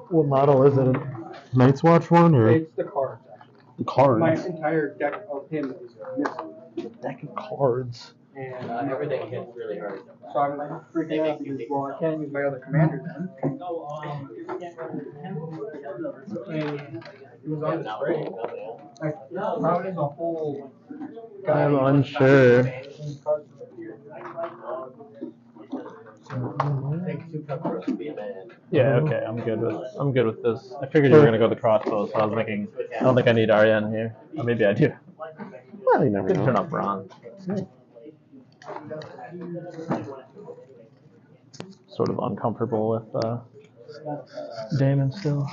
What model is it? Night's Watch one or It's the cards, actually. the cards? My entire deck of him is missing. The deck of cards. And everything hits really hard. so I'm freaking out because, well, I can't use my other commander then. And it was on display. How is a whole guy? I'm unsure. Yeah, okay, I'm good with this. I figured you were gonna go the crossbow, so I was thinking I don't think I need Arya here. Or maybe I do. Well, you never know. Turn off Braun. Sort of uncomfortable with Damon still.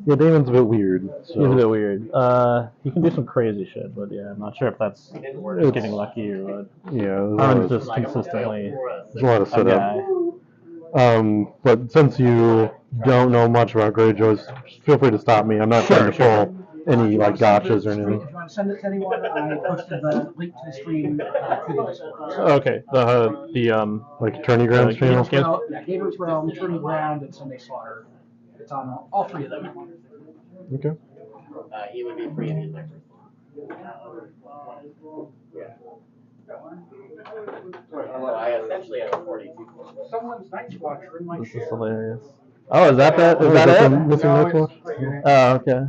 Yeah, Damon's a bit weird. So. He's a bit weird. He can do some crazy shit, but yeah, I'm not sure if that's getting lucky or what. Yeah, Harmen's just consistently there's a lot of setup. But since you don't know much about Greyjoys, feel free to stop me. I'm not trying to pull any like gotchas or anything. If you want to send it to anyone, I posted the link to the stream to the Discord. Okay, the like Tourney Grounds channel. Yeah, Gabriel's Realm, Tourney Ground, and Sunday Slaughter. It's on all three of them. Okay. He would be free in his next I essentially have a 42. Someone's Night Watcher in my This chair. is hilarious. Oh, is that that? Is that it? Missing Night Watch? Oh, okay.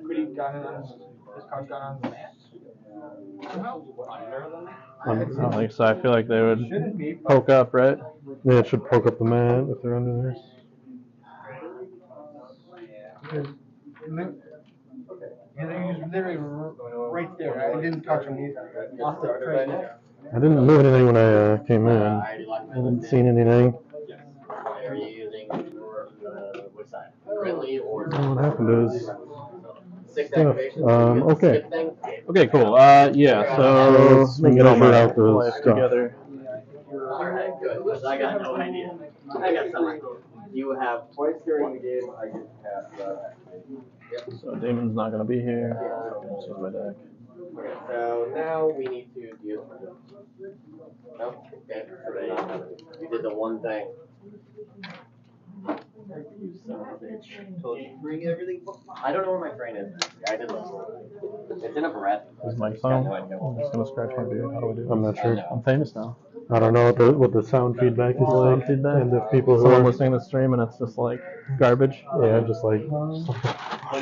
Pretty got it on his card got on the mat. I don't think so. I feel like they would poke up, right? Yeah, it should poke up the mat if they're under there. Yeah, he's literally right there. I didn't touch him. He's off the train. I didn't move anything when I came in. I haven't seen anything. Are you using which side? Friendly or? What happened is stuff. Okay. Okay, cool. Yeah, so let's get all out the stuff together. Alright, good. Because I got no idea. I got something. You have twice during the game. I get to pass. So Damon's not going to be here. This is my deck. Okay, so now we need to deal with it. No? Okay. You did the one thing. You son of a bitch. Told you to bring everything. I don't know where my brain is. I did look. It's in a breath. Is my phone? I'm just going to scratch my beard. How do I do it? I'm not sure. I'm famous now. I don't know what the sound feedback is like. And if people who are listening to the stream and it's just like garbage. Yeah, just like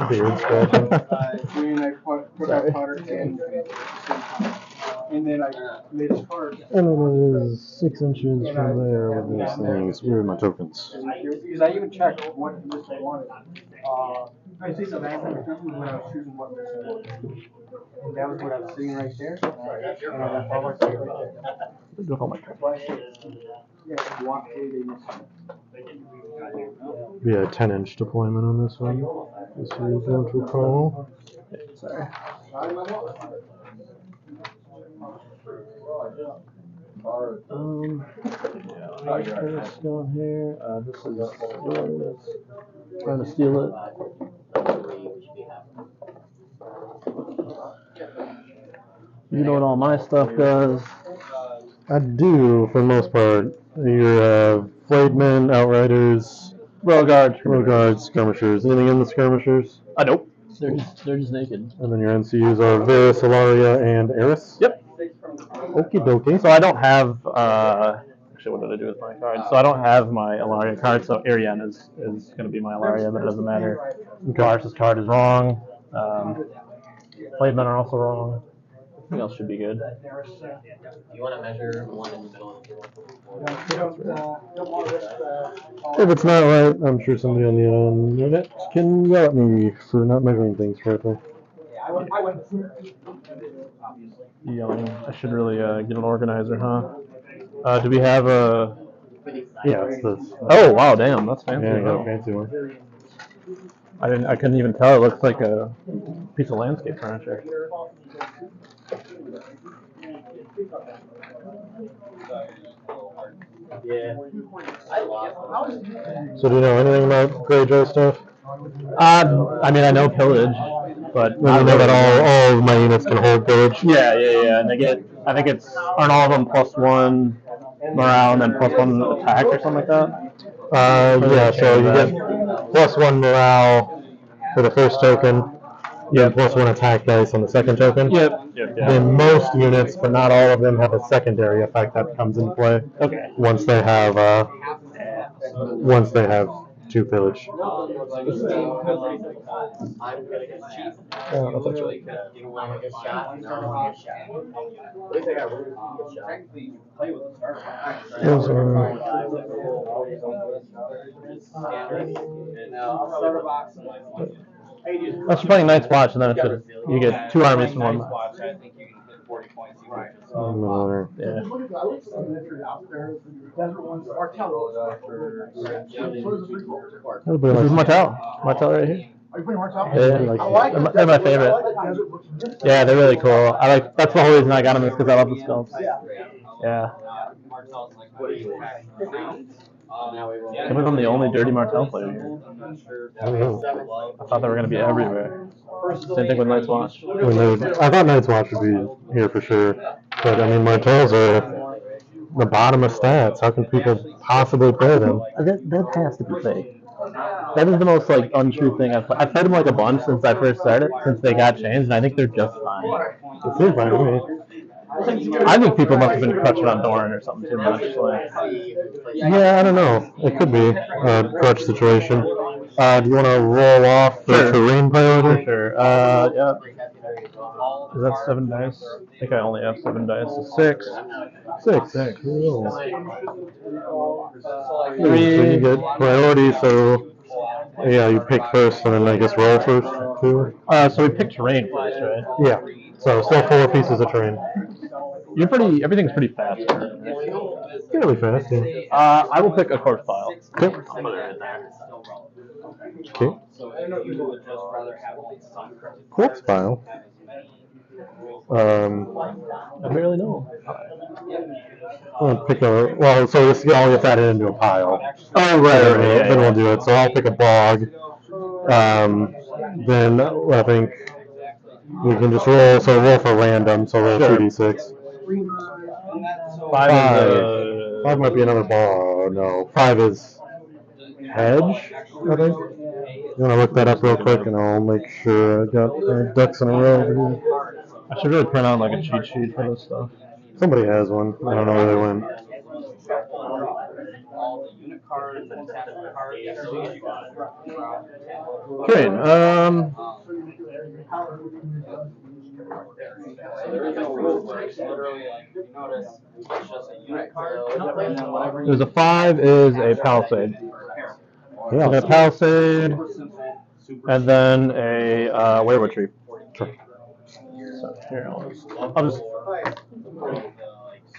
beard scratching. I put out powder and then I made his card. And it is 6 inches from there with these things. Where are my tokens? Because I even checked what list I wanted. I think the last time when I was choosing what list I wanted. And that was what I was seeing right there. And I all my stuff right there. Do all my Yeah, walk through Yeah, 10-inch deployment on this one. This is going to recall. Sorry. What's going here? This is yours. Trying to steal it. You know what all my stuff does? I do, for the most part. Your flayed men, outriders, royal guards, skirmishers. Anything in the skirmishers? Nope. They're just naked. And then your NCUs are Varys, Ilaria, and Eris? Yep. Okie dokie. So I don't have, actually what did I do with my card? So I don't have my Ilaria card, so Ariane is going to be my Ilaria, but it doesn't matter. Varys' card is wrong. Flayed men are also wrong. Everything else should be good. Do you want to measure one in the middle? If it's not right, I'm sure somebody on the internet can yell at me for not measuring things correctly. Yelling. I should really get an organizer, huh? Do we have a... Yeah, it's this. Oh, wow, damn, that's fancy. Yeah, I got a fancy one. I couldn't even tell. It looks like a piece of landscape furniture. Yeah. I lost them. So do you know anything about Greyjoy stuff? I mean, I know pillage. but I know that all of my units can hold pillage. Yeah, and they get, I think aren't all of them +1 morale and then +1 attack or something like that? Yeah, so you get +1 morale for the first token, then +1 attack dice on the second token. Yep. Then most units, but not all of them, have a secondary effect that comes into play. Okay. Once they have 2 pillage. That's actually good. You want a good shot? No, I want a good shot. At least I got really good shot. Technically, you play with the starter box. Those are... Unless you're playing Night's Watch, and then it's just, you get 2 armies from 1. I think you can hit 40 points. Yeah. This is Martell. Martell right here. Are you playing Martell? Yeah, they're my favorite. Yeah, they're really cool. That's the whole reason I got them, is because I love the sculpts. Yeah. I believe I'm the only dirty Martell player here. I thought they were going to be everywhere. Same thing with Night's Watch. I thought Night's Watch would be here for sure. But, I mean, Martells are the bottom of stats. How can people possibly play them? That has to be fake. That is the most, like, untrue thing I've played them, like, a bunch since I first started, since they got changed, and I think they're just fine. They seem fine to me. I think people must have been crutching on Doran or something too much. Like, yeah, I don't know. It could be a crutch situation. Do you want to roll off the terrain priority? Sure. Yeah. Is that 7 dice? I think I only have 7 dice. So 6. 6. Cool. 3. So you get priority, so yeah, you pick first and then I guess roll first too. So we picked terrain first, right? Yeah. So still 4 pieces of terrain. Everything's pretty fast. Really fast, yeah. I will pick a corpse pile. Okay. Okay. Corpse pile? I don't really know. I'll pick so this all gets added into a pile. Oh, right. Then we'll do it. So I'll pick a bog. Then I think we can just roll. So roll for random. So roll 2d6. 5 might be another ball. No, 5 is hedge, I think. You want to look that up real quick, and I'll make sure I got ducks in a row over here. I should really print out like a cheat sheet for this stuff. Somebody has one. I don't know where they went. Okay. There's a 5 is a palisade. Yeah, a palisade, and then a werewood tree. Sure. So here, I'll just.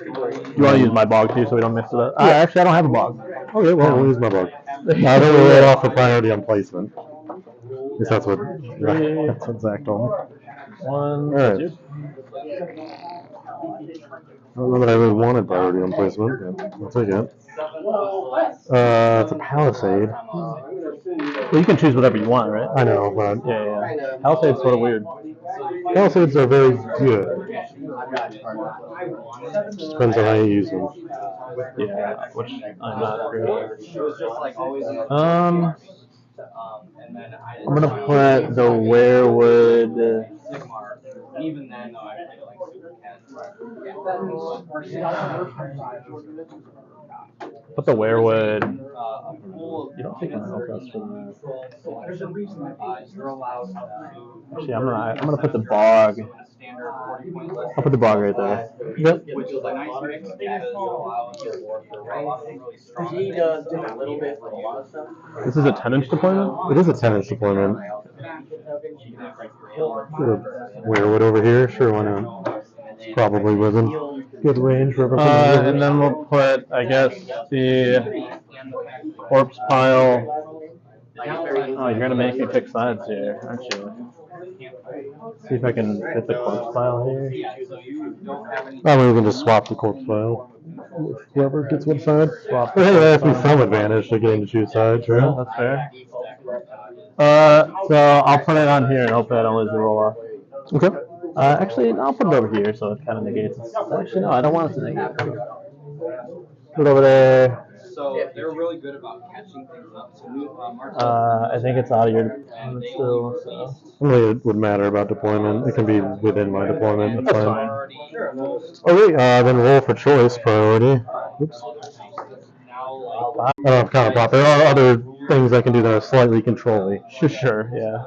You want to use my bog too, so we don't mix it up? Actually, I don't have a bog. Okay, well, we'll use my bog. I don't roll it off the priority on placement. At least that's what Zach told me. 1, right. 2. I don't know that I really wanted priority on placement, but I'll take it. It's a palisade. Well, you can choose whatever you want, right? I know, but yeah. Palisade's sort of weird. Palisades are very good. Depends on how you use them. Yeah, which I'm not great at. I'm gonna put the werewood. Even then, though, I play like super put the werewood. You don't think I'm okay for that. Actually, I'm gonna put the bog. I'll put the bog right there. Yep. This is a 10-inch deployment? It is a 10-inch deployment. Werewood over here? Sure, why not? Probably within good range for everything. And then we'll put, I guess, the corpse pile. Oh, you're gonna make me pick sides here, aren't you? See if I can fit the corpse pile here. I mean, we can just swap the corpse pile. Whoever gets one side. Swap. Hey, that has to be some advantage to getting to choose sides, right? Yeah, that's fair. So I'll put it on here and hope that I don't lose the roll off. Okay. Actually, I'll put it over here so it kind of negates it. Actually, no, I don't want it to negate. Put it over there. So they're really good about catching things up. So Martell. I think it's out of your deployment still. So. I don't think it would matter about deployment. It can be within my deployment. That's fine. Okay, then roll for choice priority. Oops. I don't have counter plot. There are other things I can do that are slightly controlly. Sure, yeah.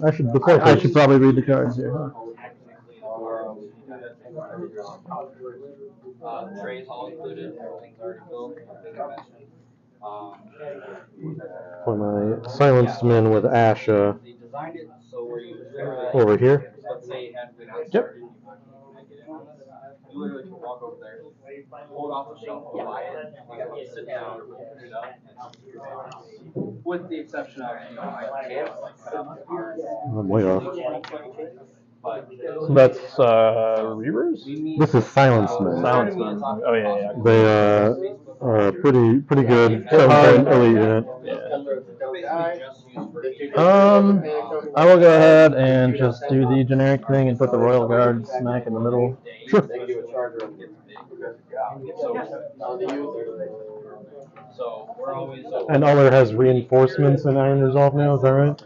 I should deploy I should probably read the cards here. Trays all included. Everything's already built. I think I mentioned. For my silenced men with Asha They designed it so where you over here. let's say you had been out Yep. you literally can walk over there, hold off the shelf, buy it, you sit down, open it up, and with the exception of I can't cut up the cards. I'm way off. But That's Reavers? This is silenced men. Silence men. Oh yeah. They are pretty good. So, Elite unit. I will go ahead and just do the generic thing and put the Royal Guard smack in the middle. Sure. So we're always And Uller has reinforcements in Iron Resolve now, is that right?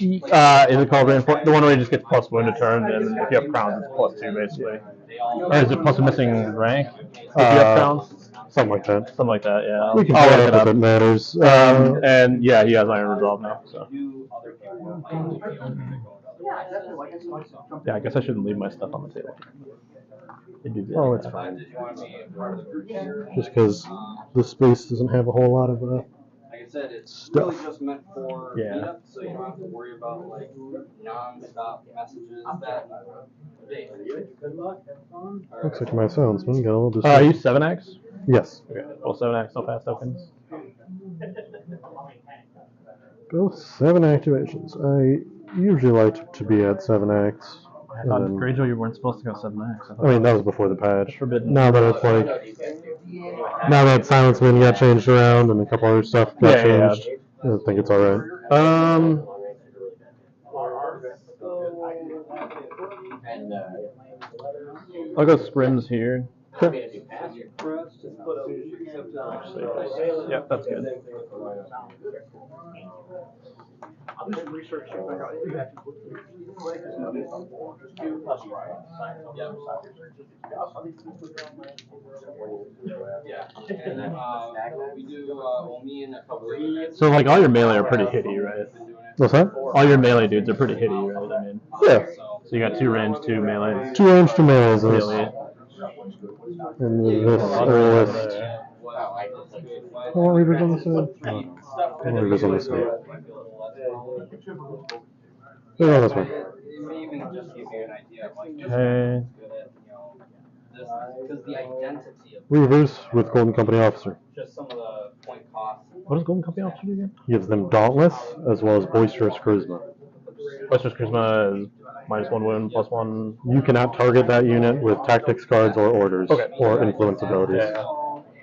Is it called reinforcement? The one where you just get plus one to turn, and if you have crowns, it's plus two basically. Or is it plus a missing rank? If you have crowns? Something like that. Something like that, yeah. We can I'll pull look it up if it matters. And yeah, he has Iron Resolve now. So. Yeah, I guess I shouldn't leave my stuff on the table. Oh, it's fine. Just because the space doesn't have a whole lot of like I said, it's stuff. really just meant for Yeah. meetup, so you don't have to worry about like non-stop messages that day. Looks like my silenceman got a little Are you distracted. 7x? Yes. Okay. Well, 7x, no fast tokens. Both 7 activations. I usually like to be at 7x. I thought Greyjoy, you weren't supposed to go 7x. I mean, that was before the patch. Forbidden. Now that it's like, now that silenceman got changed around and a couple other stuff got changed, I think it's alright. I'll go scrims here. Yep, that's good. I'm just researching. Yeah. And then we do me and a couple of So like all your melee are pretty hitty, right? What's that? All your melee dudes are pretty hitty, right? I mean, Yeah. so you got 2 range, 2 melee. 2 range, 2 males in this. Melee. And this list. I want readers on the side. I want readers on the side. They're on this one. It may even just give you an idea of like Okay. because the identity of Reavers with Golden Company Officer. just some of the point costs. What does Golden Company Officer do again? Gives them Dauntless as well as Boisterous Charisma. Boisterous Charisma is -1 wound, +1. You cannot target that unit with tactics cards or orders Okay. or influence abilities.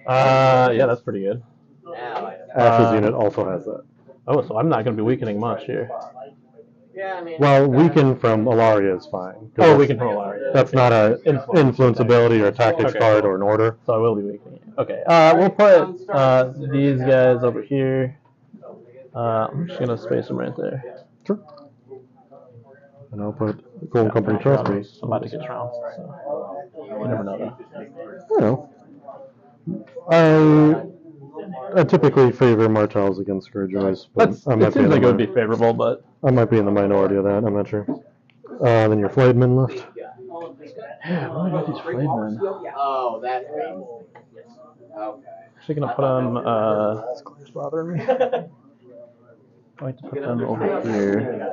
Yeah, that's pretty good. Ash's unit also has that. Oh, so I'm not going to be weakening much here. Well, weaken from Alaria is fine. Oh, weaken from Alaria. That's not a influence ability or a tactics Okay. card or an order. So I will be weakening. Okay, we'll put these guys over here. I'm just going to space them right there. Sure. And I'll put Golden Company Trust me. I'm about to get trounced, so you never know though. I typically favor Martells against Greyjoys, but It I might seems like it would be favorable, but I might be in the minority of that. I'm not sure. Then your Flayedmen left. yeah, what about these Flayedmen? Oh, that's okay. Actually gonna put them. It's bothering me. I like to put them over here.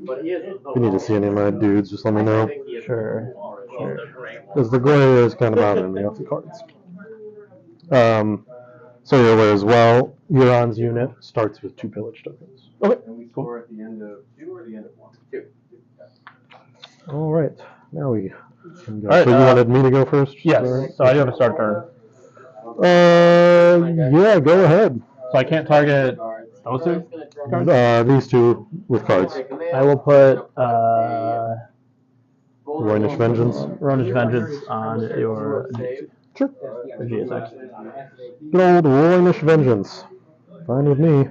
If you need to see any of my dudes, just let me know. Sure. Because the gray is kind of bothering me off the cards. So you're aware as well, Euron's unit starts with 2 pillage tokens. Okay. And we score at the end of 2 or the end of 1? 2. All right, now we can go. All right, So you wanted me to go first? Yes. Or- So I do have a start turn. Yeah, go ahead. So I can't target those two. These two with cards. I will put Roynish Vengeance. Ronish Vengeance on your Sure. the GSX. Good old Roynish Vengeance. Fine with me.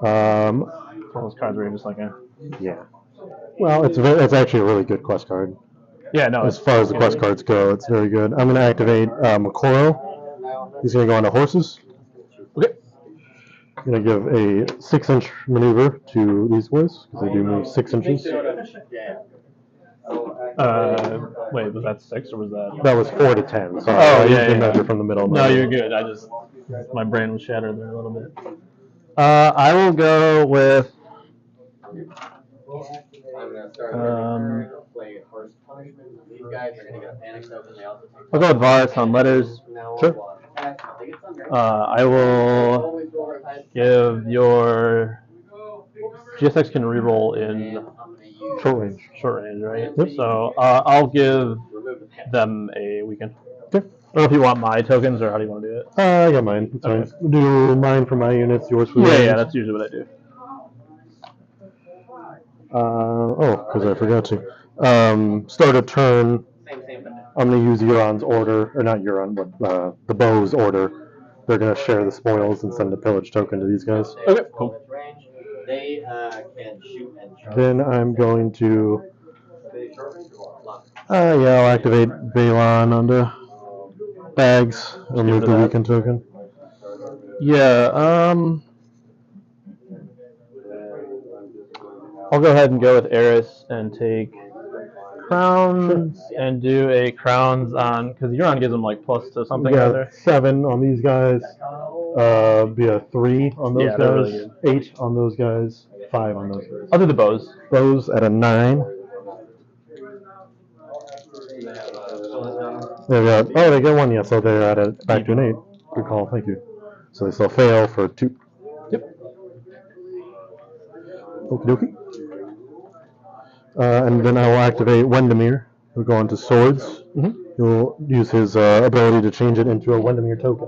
All those cards are just like a. Yeah. Well, it's actually a really good quest card. Yeah, no. As far as the quest cards go, it's very good. I'm going to activate Makoro. He's going to go on to horses. Okay. I'm going to give a 6-inch maneuver to these boys because they do move 6 inches. Wait, was that 6 or was that? That was 4 to 10. Sorry, Oh, I yeah, usually yeah. measure from the middle. No, you're good. My brain was shattered there a little bit. I will go with. I'm gonna start playing first punishment. These guys are gonna get a panic token. They also take. I'll go with Varus on letters. Sure. I will give your GSX can reroll in Short range. short range, right? Yep. So I'll give them a weekend. Okay. I don't know if you want my tokens or how do you want to do it? I got mine. It's Okay. fine. Do mine for my units, yours for Yeah, yours. that's usually what I do. Because I forgot to. Start a turn. I'm going to use Euron's order, or not Euron, but the Bow's order. They're going to share the spoils and send a pillage token to these guys. Okay, cool. They can shoot and charge. Then I'm going to. I'll activate Balon onto bags. Remove the weakened token. Yeah, I'll go ahead and go with Eris and take crowns and do a crowns on, because Euron gives them like plus to something or other. 7 on these guys. Be a 3 on those Yeah, they're guys. really 8 on those guys. 5 on those guys. I'll do the bows. Bows at a 9. They get 1, yeah, so they're at back to an 8. Good call, thank you. So they still fail for 2. Yep. Okie dokie. And then I will activate Wendemir. He'll go into swords. He'll use his ability to change it into a Wendemir token,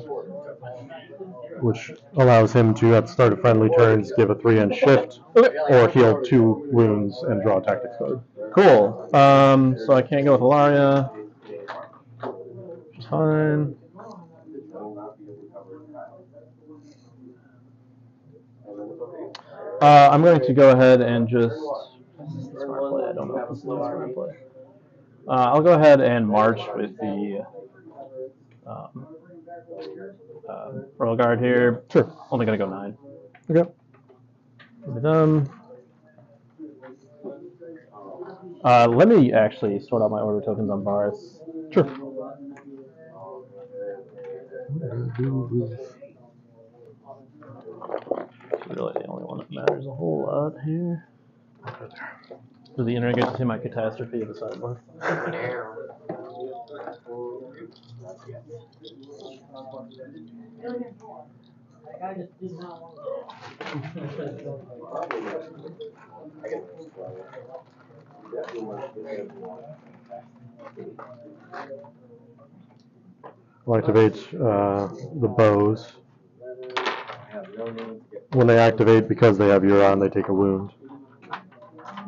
which allows him to, at the start of friendly turns, give a 3-inch shift, or heal 2 wounds and draw a tactics card. Cool. So I can't go with Ilaria. Fine. I'm going to go ahead and just. Smart play. I don't know if this is a smart play. I'll go ahead and march with the Royal Guard here. Sure. Only going to go 9. Okay. Let me actually sort out my order tokens on Varus. Sure. Really the only one that matters a whole lot here. Does the internet get to see my catastrophe at the sidebar? I'll activate the bows. When they activate, because they have Euron, they take a wound.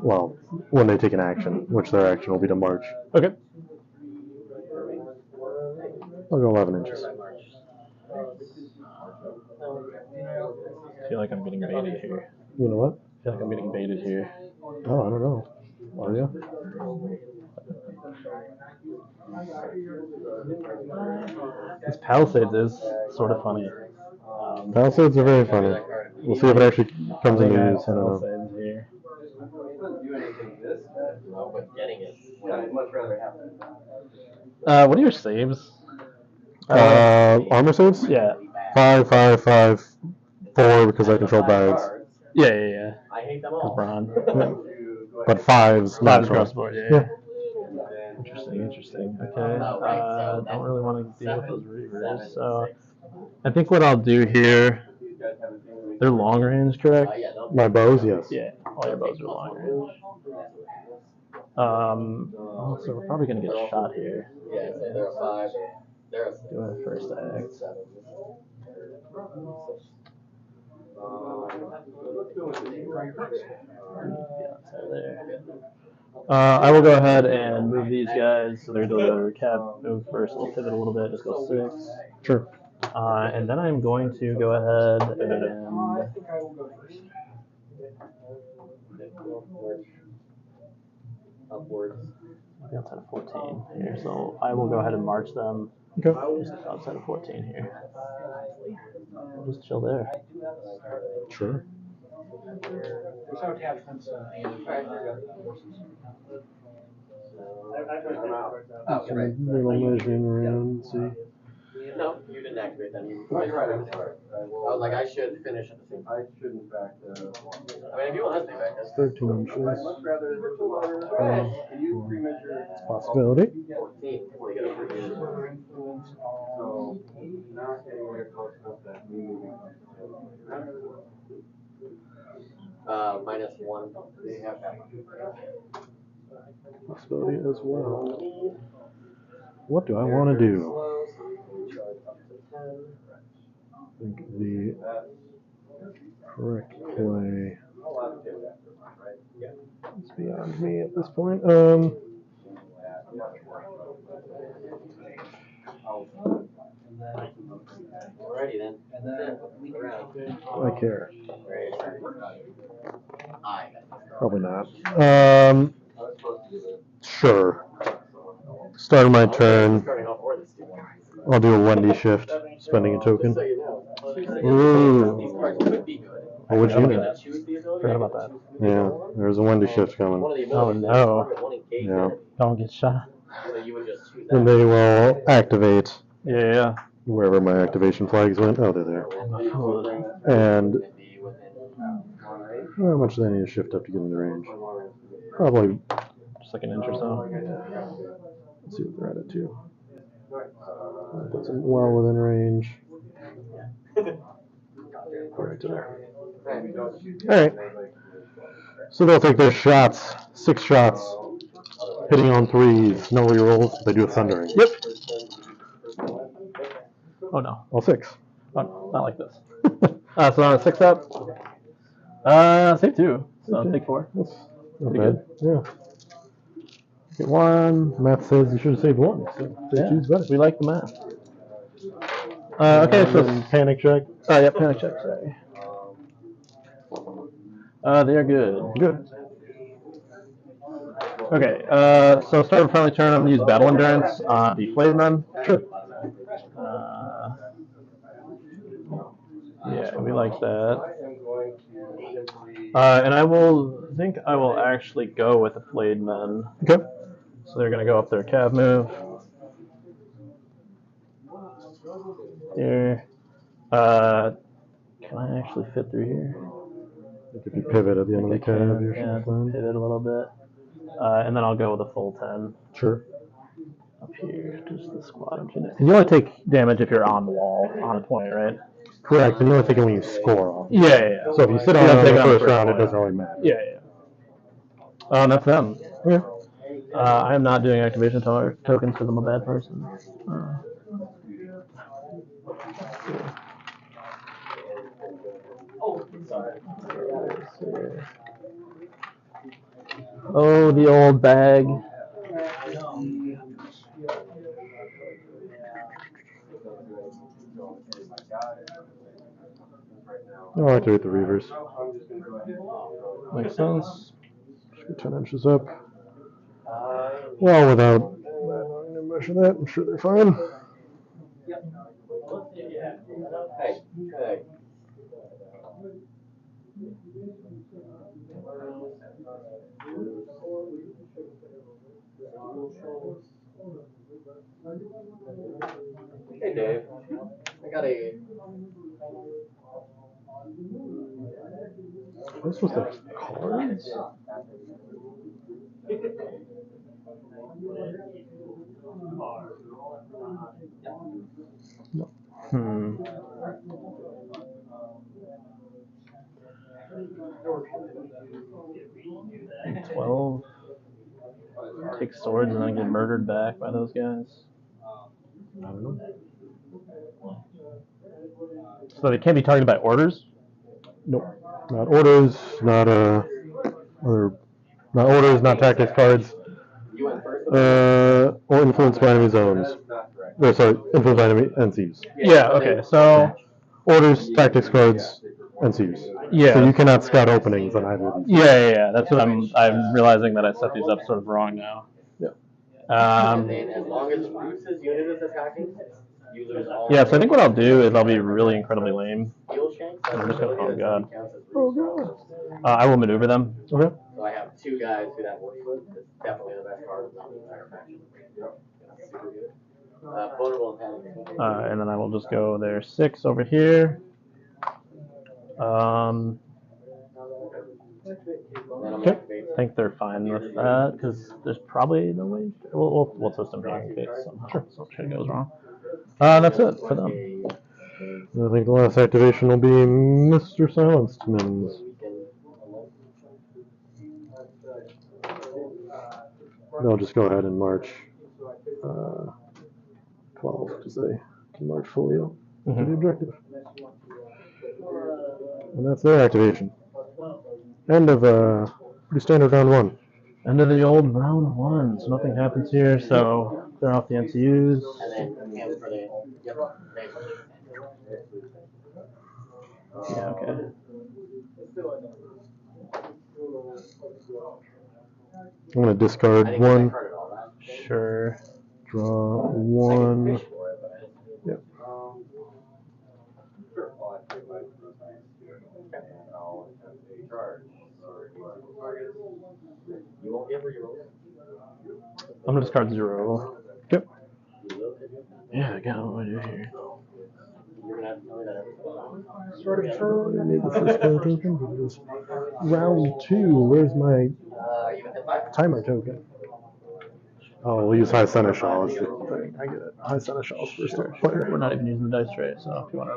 Well, when they take an action, which their action will be to march. Okay. I'll go 11 inches. I feel like I'm getting baited here. You know what? I feel like I'm getting baited here. Oh, I don't know. Are you? This Palisades is sort of funny. Palisades are very funny. We'll see if it actually comes into use. I don't know. Palisades here. I'd much rather have What are your saves? Armor saves? Yeah. 5, 5, 5, 4 because I control bags. Yeah. I hate them Because all. Braun. But 5's Five natural. across the board, yeah. Interesting. Okay. Don't really want to deal with those reavers. So I think what I'll do here, they're long range, correct? My bows, yes. Yeah, all your bows are long range. So we're probably gonna get shot here. Yeah, they're a 5. They're a Do a first act. There. I will go ahead and move these guys. So they're doing their cab move first. We'll pivot a little bit. Just go 6. Sure. And then I'm going to go ahead and Upwards. be outside of 14 here. So I will go ahead and march them Okay. just outside of 14 here. We'll just chill there. Sure. There's no attachments. Oh, you're right. Little measuring around, see. No, you didn't activate them. You're right. I'm sorry. I was like, I should finish at the same time. I shouldn't back the. I mean, if you want us to back this. 13 inches. I'd much rather. Can you pre-measure? Possibility. 14. Before you get over here. So, not anywhere close enough that me moving. -1. They have that. Possibility as well. What do I want to do? I think the correct play is beyond me at this point. Alrighty then. I care. I. Probably not. Sure. Start of my turn. I'll do a 1D shift, spending a token. Ooh. What would you do? Forgot about that. Yeah, there's a 1D shift coming. Oh no. Yeah. Don't get shot. And they will activate Yeah. wherever my activation flags went. Oh, they're there. And how much do I need to shift up to get in the range? Probably. Just like an inch or so. Let's see what they're at 2. Puts them well within range. Right to there. Alright. So they'll take their shots. 6 shots. Hitting on 3s. No rerolls. They do a thundering. Yep. Oh no. All 6. Oh no, not like this. So on a 6 up. Save 2. So Okay. take 4. That's Pretty good. Yeah. Get 1. Math says you should have saved 1. So save 2's better. We like the math. Okay, so panic check. Oh yeah, panic check. Sorry. They are good. Good. Okay. So start a friendly turn. I'm gonna use battle endurance on the flayed men. Sure. Yeah, we like that. And I think I will actually go with the flayed men. Okay. So they're gonna go up their cav move. Here. Can I actually fit through here? If you pivot at the end of the cav, you Yeah, should find. pivot a little bit. And then I'll go with a full 10. Sure. Up here, just the squad. You only take damage if you're on the wall, on a point, right? Correct, and you only take it when you score off. Yeah. So if you sit on it in the first round, it doesn't really matter. Yeah. That's them. Yeah. I am not doing activation tokens because I'm a bad person. Oh, the old bag. I'll activate the reavers. Makes sense. Just get 10 inches up. Well, without having to measure that, I'm sure they're fine. Hey. Hey, Dave. I got a. This was the cards? No. 12. Take swords and then get murdered back by those guys. I don't know. So they can't be targeted by orders? Nope. Not orders, not not orders, not tactics cards. You went first. Or influenced by enemy zones. Or, sorry, influenced by enemy NCs. Yeah, okay, so Orders, tactics cards, NCs. yeah. So you cannot scout openings on either of these. Yeah. That's what I'm realizing that I set these up sort of wrong now. Yeah. And then as long as Bruce's unit is attacking, you lose all. Yeah, so I think what I'll do is I'll be really incredibly lame. Heal shanks. I'm just gonna, oh god. Oh god. I will maneuver them. Okay. So I have two guys who that works with. It's definitely the best card of the entire faction. Super good. Vulnerable and panic. And then I will just go there 6 over here. Okay. I think they're fine with that because there's probably no way. We'll twist them here in case somehow some shit goes wrong. That's it for them. I think the last activation will be Mr. Silenced Mins. They'll just go ahead and march 12 because they can march fully up to the objective. And that's their activation. End of pretty standard round 1. End of the old round 1. So nothing happens here. So clear off the NCUs. Yeah, okay. I'm going to discard 1. Sure. Draw 1. Yep. I'm going to discard 0. Yep. Yeah, I got what I do here. I made the first card token, but it was round 2. Where's my timer token? Oh, we'll use High Seneschal as the thing. I get it. High Seneschal's first player. We're not even using the dice tray, so if you want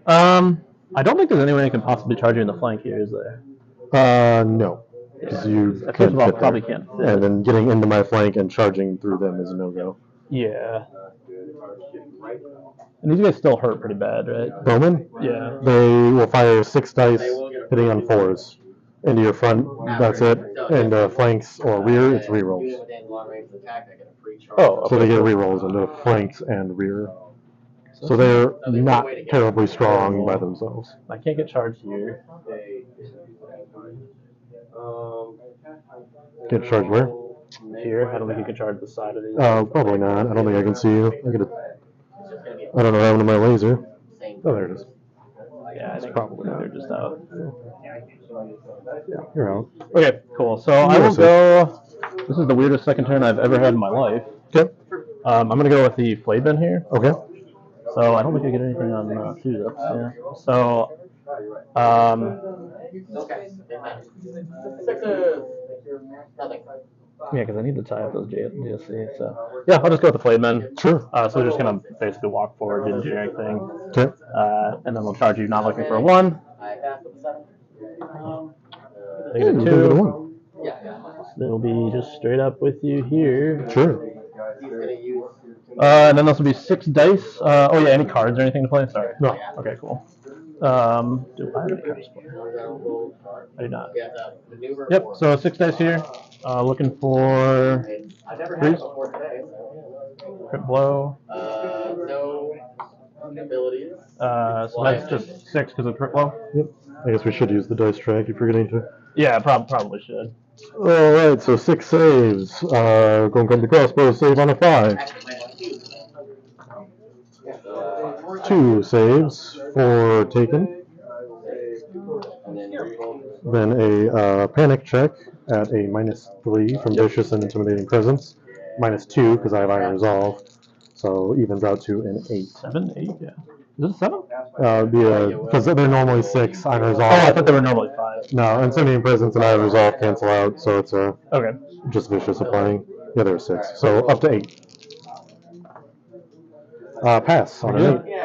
to. I don't think there's any way I can possibly charge you in the flank here, is there? No. Because you First of all, probably can't fit. And then getting into my flank and charging through them is a no-go. Yeah. And these guys still hurt pretty bad, right? Bowman? Yeah. They will fire 6 dice hitting on 4s. Into your front, that's it. And flanks or rear, it's rerolls. Oh, okay. So they get rerolls into flanks and rear. So they're not terribly strong by themselves. I can't get charged here. Get charged where? Here? I don't think you can charge the side of these. Probably not. I don't think I can see you. I don't know what happened to my laser. Oh, there it is. Yeah, I think probably they're just out. Yeah, you're out. Okay, cool. So I will go. This is the weirdest second turn I've ever had in my life. Okay. I'm going to go with the Flayed Bin here. Okay. So I don't think I get anything on 2-ups. Yeah. So, yeah, because I need to tie up those GSC. So, yeah, I'll just go with the Flayed Men. Sure. So we're just going to basically walk forward, do the generic thing. Okay. And then we'll charge you not looking for a 1. They get a 2. Give it a 1. They'll be just straight up with you here. Sure. And then this will be 6 dice. Oh yeah, any cards or anything to play? Sorry. No. Okay, cool. Do I have any cards to play? I do not. Yep. So 6 dice here. Looking for 3. Crit blow. No abilities. So that's just 6 because of crit blow. Yep. I guess we should use the dice track. You're forgetting to. Yeah, probably should. All right. So 6 saves. Going to come to crossbow save on a 5. 2 saves for taken. Then a panic check at a -3 from vicious and intimidating presence. -2 because I have iron resolve, so evens out to an 8. 7, 8, yeah. Is it 7? Because they're normally 6. Iron resolve. Oh, I thought they were normally 5. No, intimidating presence and iron resolve cancel out, so it's Okay. just vicious applying. Yeah, they're 6, so up to 8. Pass on an 8.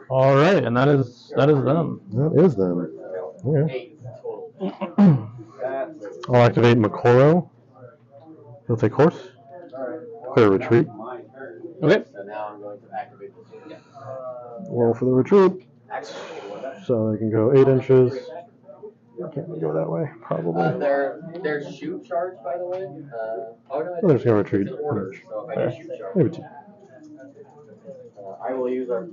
All right, and that is them. That is them. Okay. I'll activate Makoro. He'll take horse. Clear retreat. Okay. So now I'm going to activate this. Roll for the retreat. So I can go 8 inches. Can't we go that way? Probably. Their shoot charge, by the way. I'm just gonna retreat. It's an order, so if I do shoot charge, Maybe 2. I will use our.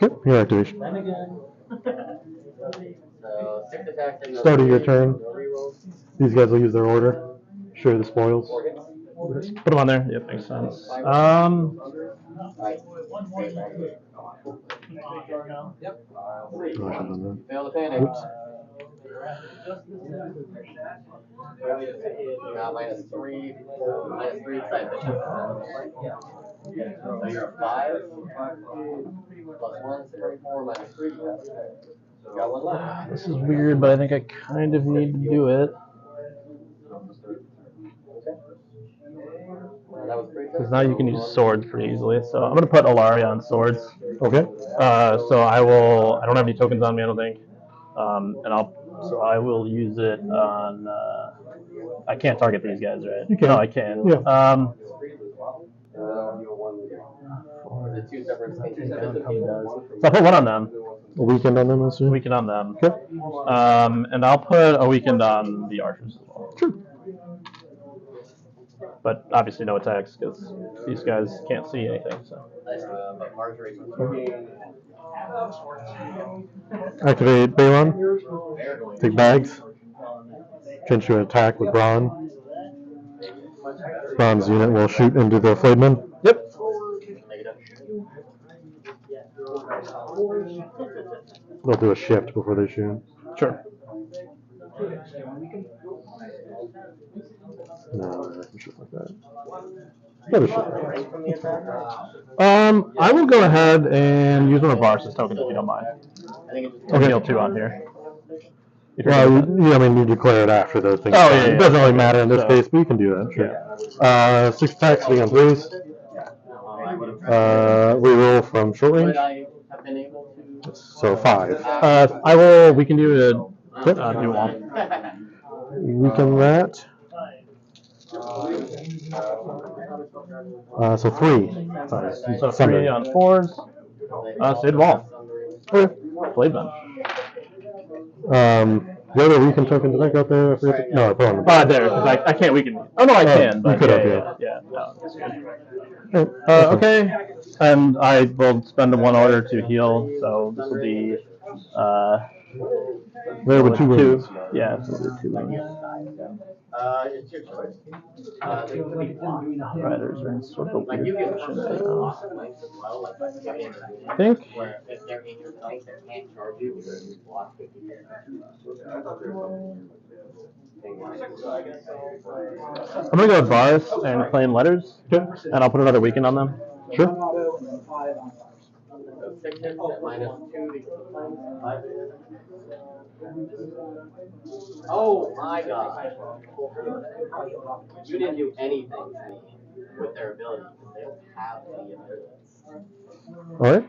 Yep, your activation. Then again. So 6 attacks and Start of your turn. no rerolls. These guys will use their order. Share the spoils. 4 hits. Put them on there. Yep, makes sense. Right. Yep. Fail the panic. Oops. -3. -3 side pitch. So you're a 5. +1, 44, -3. You got 1 left. This is weird, but I think I kind of need to do it. That was 3. Because now you can use swords pretty easily. So I'm going to put Alaria on swords. Okay. So I don't have any tokens on me, I don't think. So I will use it on, I can't target these guys, right? You can. No, I can. Yeah. The 2 separate spaces. So I'll put one on them. A weekend on them, let's see. Weekend on them. Okay. And I'll put a weekend on the archers as well. Sure. But obviously no attacks because these guys can't see anything. So. But Marjorie. Activate Balon. Take bags. Change to an attack with Braun. Braun's unit will shoot into the Flademan. Yep. They'll do a shift before they shoot. Sure. No, I can shoot like that. Never shoot. I will go ahead and use one of Varus' tokens if you don't mind. Okay. Heal 2 on here. Well, I mean, you declare it after the thing. Oh, yeah, It doesn't really okay. matter in this So- case, but you can do that. Sure. 6 attacks, being on 3s. Reroll from short range. Have been able to. So 5. We can do a do one. Weaken that. So 3. Sorry. So 3 Sunday. on 4s. Save wall. Okay. Blade bench. The other weaken token, did I go up there? I forget to, no, I put on the There, because I can't weaken. Oh, no, I can. But you could have, yeah. No, that's good. Right. Okay. And I will spend 1 order to heal, so this will be There were 2 wounds. Yeah, so it'll be 2 wounds. It's your choice. Riders are in sort of a Like weird you get position some right now. awesome links as well, like I think where if they're in your flank, they can't charge you because you block 50 I'm gonna go with Varus and claim letters, and I'll put another weekend on them. Sure. So 6 hits at -2 because 5 hits. Oh my god. You didn't do anything to me with their ability because they don't have any abilities. Alright.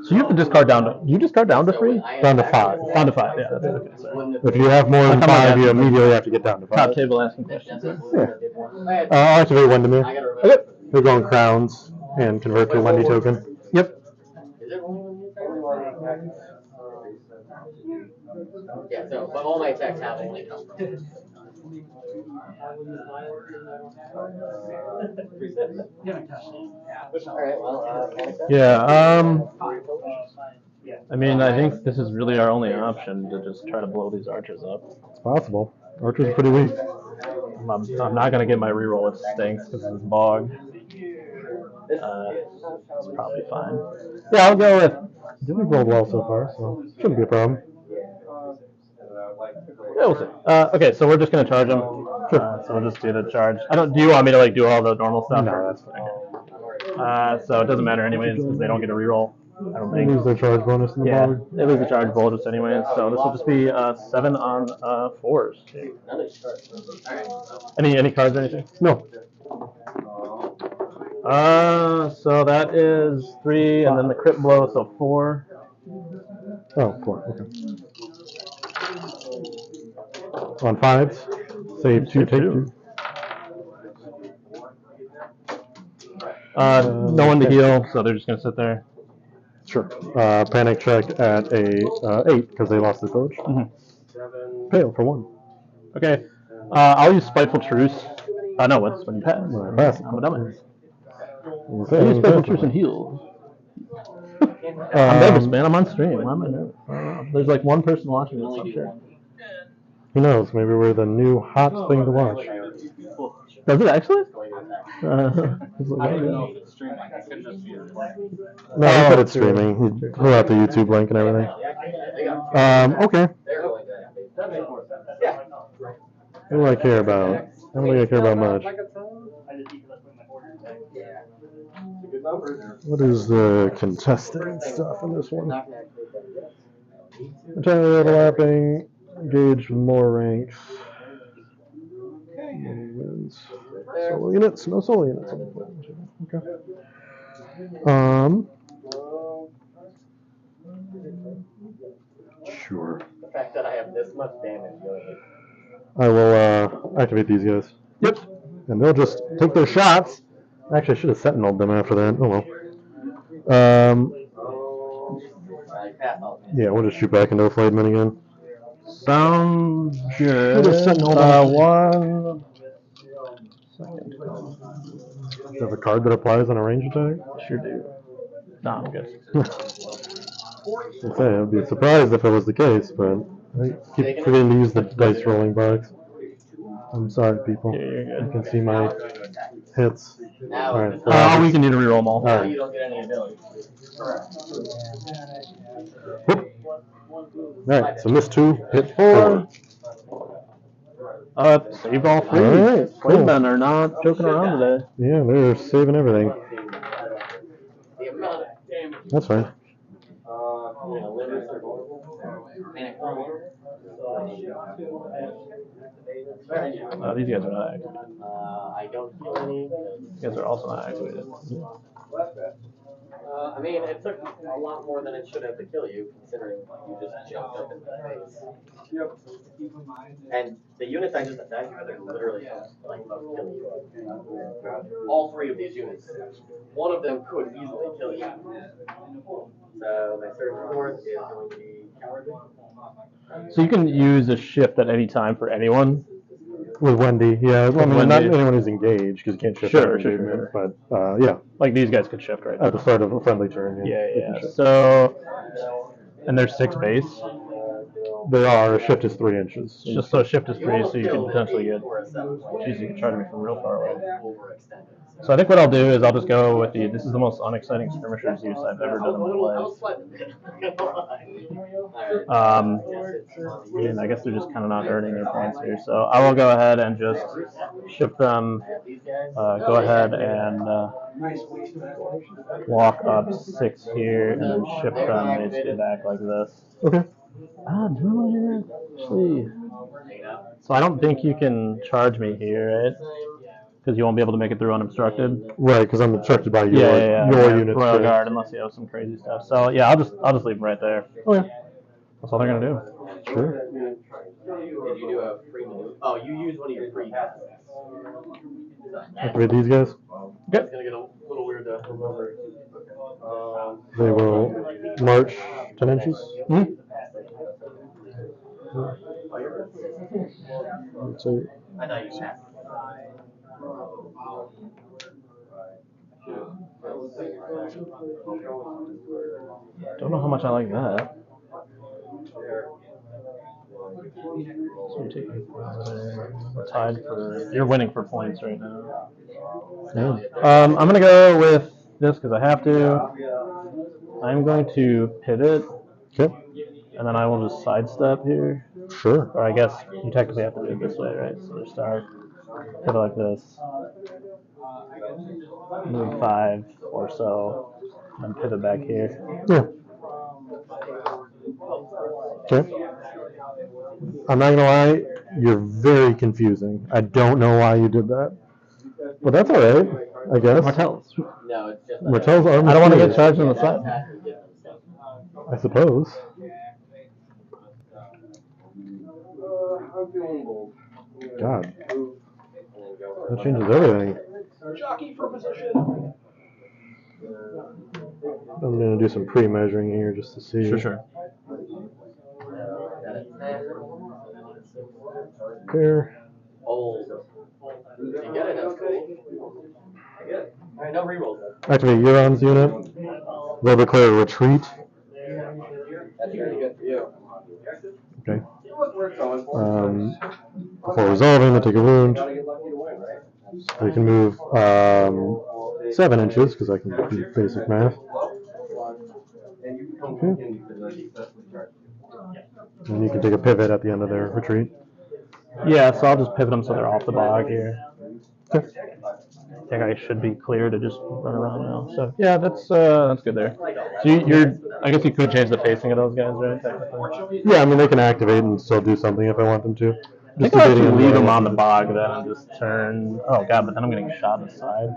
So you have to discard down to. You discard down to 3? Down to 5. Down to 5. Yeah. That's okay. Sorry. If you have more than How come I 5, you got- immediately have to get down to 5. Top table asking questions. Yeah. I'll activate Wendemir. Okay. They're going crowns and convert to a Wendy token. Yep. Is it only yeah, so, but all my attacks have only come from. Alright, well, Yeah. I mean, I think this is really our only option to just try to blow these archers up. It's possible. Archer's pretty weak. I'm not gonna get my reroll. It stinks because it's bog. It's probably fine. Yeah, I'll go with. We've rolled well so far, so shouldn't be a problem. Yeah, we'll see. Okay, so we're just gonna charge them. Sure. So we'll just do the charge. Do you want me to like do all the normal stuff? No, that's fine. Okay. So it doesn't matter anyways because they don't get a reroll. I don't They think. lose their charge bonus in the Yeah, bog. they lose the charge bonus anyways. So this will just be 7 on 4s. Any cards or anything? No. So that is 3, and then the crit blow, so 4. Oh, 4. Okay. On 5s, save 2, take 2. No one to heal, so they're just gonna sit there. Sure. Panic check at a 8 because they lost their coach. Fail for 1. Okay. I'll use Spiteful Truce. No, what's when you pass? When I pass. I'm a dumbass. Okay, I use Spiteful pass Truce it. and heal. I'm nervous, man. I'm on stream. Why am I nervous? I don't know. There's like one person watching this. I'm sure. Who knows? Maybe we're the new hot thing to watch. Does it actually? No, he said it's streaming. He pulled out the YouTube link and everything. Okay. What do I care about? I don't think I care about much. What is the contested stuff in this one? Entirely overlapping, engaged with more ranks. Wins. Solo units? No solo units. Okay. Sure. The fact that I have this much damage. I will activate these guys. Yep. And they'll just take their shots. Actually, I should have sentineled them after that. Oh well. Yeah, we'll just shoot back into a Flademan again. Sounds good. We'll just sentinel them. 1 second. Do you have a card that applies on a range attack? Sure do. No, I'm good. Okay, I'd be surprised if it was the case, but I keep forgetting to use the dice rolling box. I'm sorry, people. Yeah, you're good. You can see my hits. Alright. We can need to reroll them all. Alright. You don't get any ability. Alright, so miss 2, hit 4. Save all 3. Alright, cool. Men are not joking around today. Yeah, they're saving everything. That's fine. These guys are not activated. I don't feel any. These guys are also not activated. I mean, it took a lot more than it should have to kill you, considering you just jumped up in the face. Yep. And the units I just attacked you with are literally like about to kill you. All 3 of these units. One of them could easily kill you. So my third fourth is going to be cowardly. So you can use a shift at any time for anyone. With Wendy, yeah. Well, I mean, not anyone who's engaged, because you can't shift Sure. but yeah. Like these guys could shift right now. At the start of a friendly turn. Yeah. So, and there's 6 base. They are. Shift is 3 inches. Just so shift is 3, so you can potentially get. Jeez, you can charge me from real far away. So I think what I'll do is I'll just go with the. This is the most unexciting skirmishers use I've ever done in my life. And I guess they're just kind of not earning their points here. So I will go ahead and just shift them. Go ahead and walk up 6 here and then shift them basically back like this. Okay. Do I want to do that? Actually, so I don't think you can charge me here, right? Because you won't be able to make it through unobstructed. Right, because I'm obstructed by your unit. Royal Guard, unless you have some crazy stuff. So yeah, I'll just leave them right there. Okay. That's all they're gonna do. Sure. Did you do a free maneuver? Oh, you use one of your free passes. Activate these guys. Okay. It's gonna get a little weird to remember. They will march 10 inches. Mm-hmm. So, I know you passed. Don't know how much I like that. So you're taking, we're tied for. You're winning for points right now. yeah. I'm gonna go with this because I have to. I'm going to pivot. Okay. And then I will just sidestep here. Sure. Or I guess you technically have to do it this way, right? So you start, pivot like this, move 5 or so, and pivot back here. Yeah. Okay. I'm not gonna lie, you're very confusing. I don't know why you did that, but that's all right, I guess. Martell's. No, it's just. Martell's arm. I don't want to get charged on the side. I suppose. God, that changes everything. Jockey for position. I'm going to do some pre-measuring here just to see. Sure. There. Old. You get it, that's cool. Alright, no rerolls then. Activate Euron's unit. They'll declare a retreat. That's pretty good for you. Okay. Before resolving, they take a wound. They can move 7 inches because I can do basic math. Okay. And you can take a pivot at the end of their retreat. Yeah, so I'll just pivot them so they're off the bog here. Okay. I think I should be clear to just run around now. So yeah, that's good there. So you're, I guess you could change the facing of those guys, right? Technically. Yeah, I mean they can activate and still do something if I want them to. I think I'll actually leave them on the bog then and just turn. Oh god, but then I'm getting shot on the side.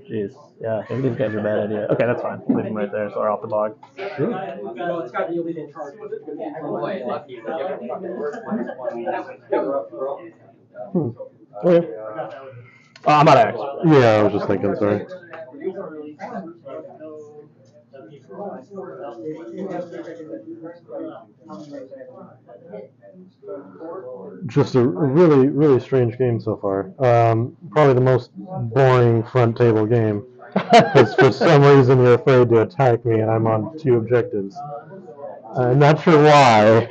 Jeez, yeah, maybe these guys are a bad idea. Okay, that's fine. Leave them right there, so they're off the bog. Okay. I'm out of X. Yeah, I was just thinking, sorry. Just a really, really strange game so far. Probably the most boring front table game. Because for some reason you're afraid to attack me and I'm on 2 objectives. I'm not sure why.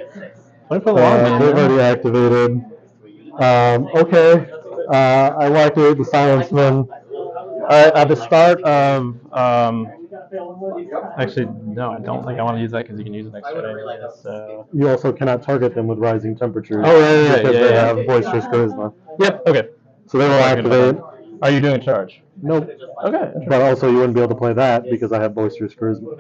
Wait for the long game. They've already activated. Okay. I will activate the Silenceman. Alright, at the start of, actually, no, I don't think I want to use that because you can use it next turn. So. You also cannot target them with rising temperatures. Oh, right, because they yeah. have boisterous charisma. Yep, okay. So they will activate. Are you doing charge? Nope. Okay. But also you wouldn't be able to play that because I have boisterous charisma.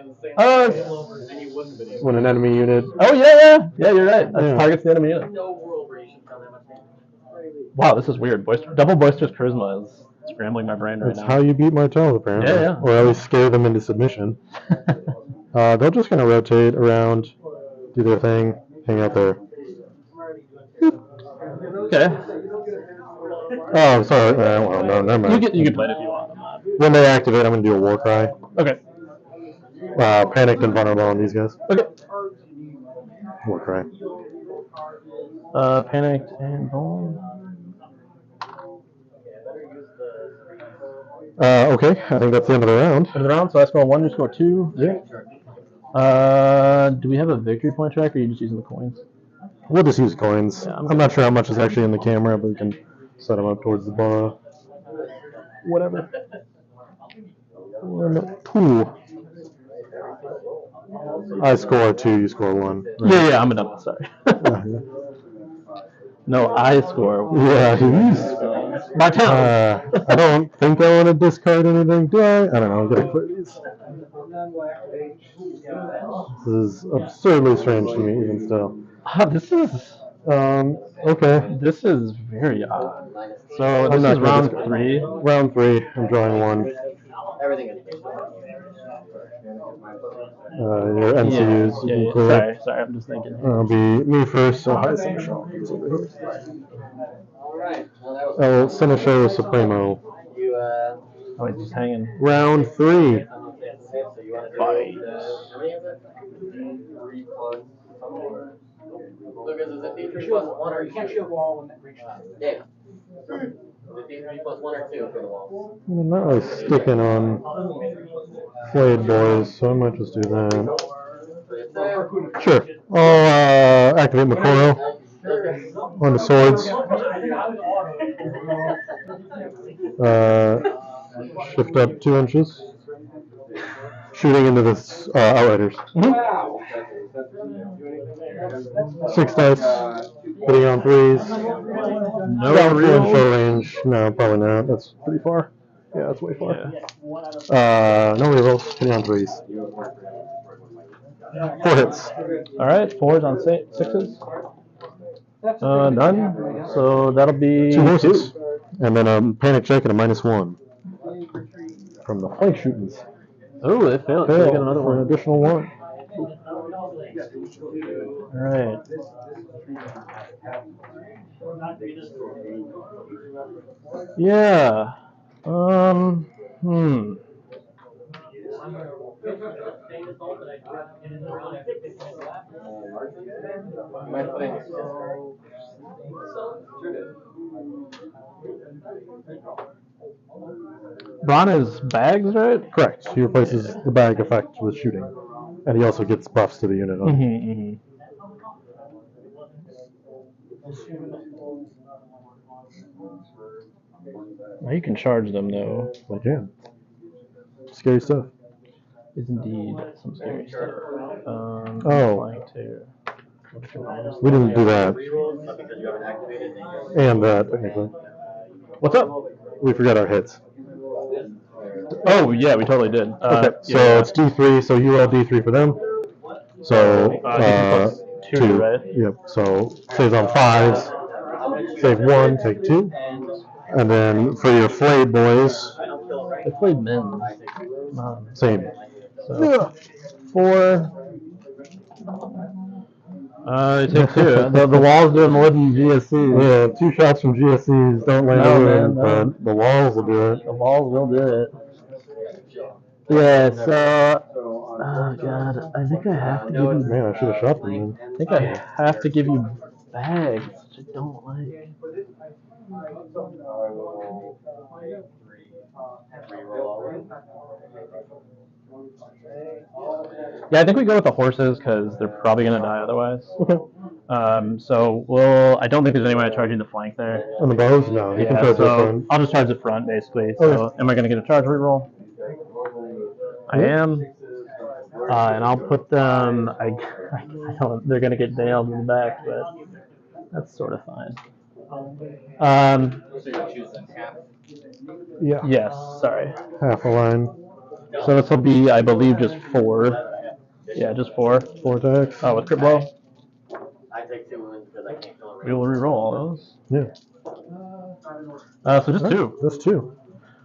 When an enemy unit. Oh yeah, you're right. That targets the enemy unit. Wow, this is weird. Double boisterous charisma is scrambling my brain right That's now. how you beat Martell, apparently. Yeah. Or at least scare them into submission. They're just going to rotate around, do their thing, hang out there. Okay. Oh, sorry. Well, no, never mind. You can play it if you want. When they activate, I'm going to do a war cry. Okay. Panicked and vulnerable on these guys. Okay. War cry. Panicked and vulnerable. Okay, I think that's the end of the round. End of the round, so I score 1, you score 2. Yeah. Do we have a victory point track, or are you just using the coins? We'll just use coins. Yeah, I'm not sure how much is actually in the camera, but we can set them up towards the bar. Whatever. 2. I score 2, you score 1. Right? Yeah, I'm enough. Sorry. No, I score. Yeah, he's. Martell. I don't think I want to discard anything, do I? I don't know. I'm going to clear these. This is absurdly strange to me, even still. This is. Okay. This is very odd. So this is round 3. Round 3. I'm drawing 1. Everything is Your NCUs. Yeah. Sorry, I'm just thinking. It'll be me first, so high Seneschal. Oh, Seneschal Supremo. Oh, it's just hanging. Round 3. Fight. Lucas, is it D3 plus 1 or 2? You can't shield wall when that breach time. Yeah. Is it D3 plus 1 or 2 for the wall? I'm not really sticking on Flayed Boys, so I might just do that. Sure. I'll activate Makoro on the swords. Shift up 2 inches. Shooting into the Outriders. 6 dice. Hitting on 3s. No real short range. No, probably not. That's pretty far. Yeah, that's way far. No rerolls. Hitting on 3s. 4 hits. All right, 4s on 6s. None. So that'll be 2 horses. And then a panic check and a -1 from the flank shootings. Oh, it failed. So Fail get another for an one. additional 1. All right. Yeah. Braun is bags, right? Correct. He replaces the bag effect with shooting. And he also gets buffs to the unit. Now you can charge them, though. I can. Scary stuff. Is indeed some scary stuff. Oh. Too. We didn't do that. And that, technically. What's up? We forgot our hits. Oh, yeah, we totally did. Okay, so it's D3, so you roll D3 for them. So, two, right? Yep, so saves on 5s. Save 1, take 2. And then for your flayed boys. They played men. Same. So, 4. They take 2. The walls doing more than GSCs. Yeah, 2 shots from GSCs don't land a wound, but the walls will do it. The walls will do it. Yeah, so, oh god, I think I have to give you. Man, I should have shot them then. I think I have to give you bags, which I don't like. Yeah, I think we go with the horses because they're probably gonna die otherwise. Okay. So I don't think there's any way of charging the flank there. On the bows? No, you can charge the front. I'll just charge the front basically. Okay. So am I gonna get a charge reroll? I am. And I'll put them. I don't. They're gonna get nailed in the back, but that's sort of fine. So you're choosing half. Yeah. Yes. Sorry. Half a line. So this will be, I believe, just 4. Yeah, just 4. 4 attacks. Oh, with crit blow. I take 2 wounds because I can't kill him. We will reroll all those. Yeah. So just 2. Just 2.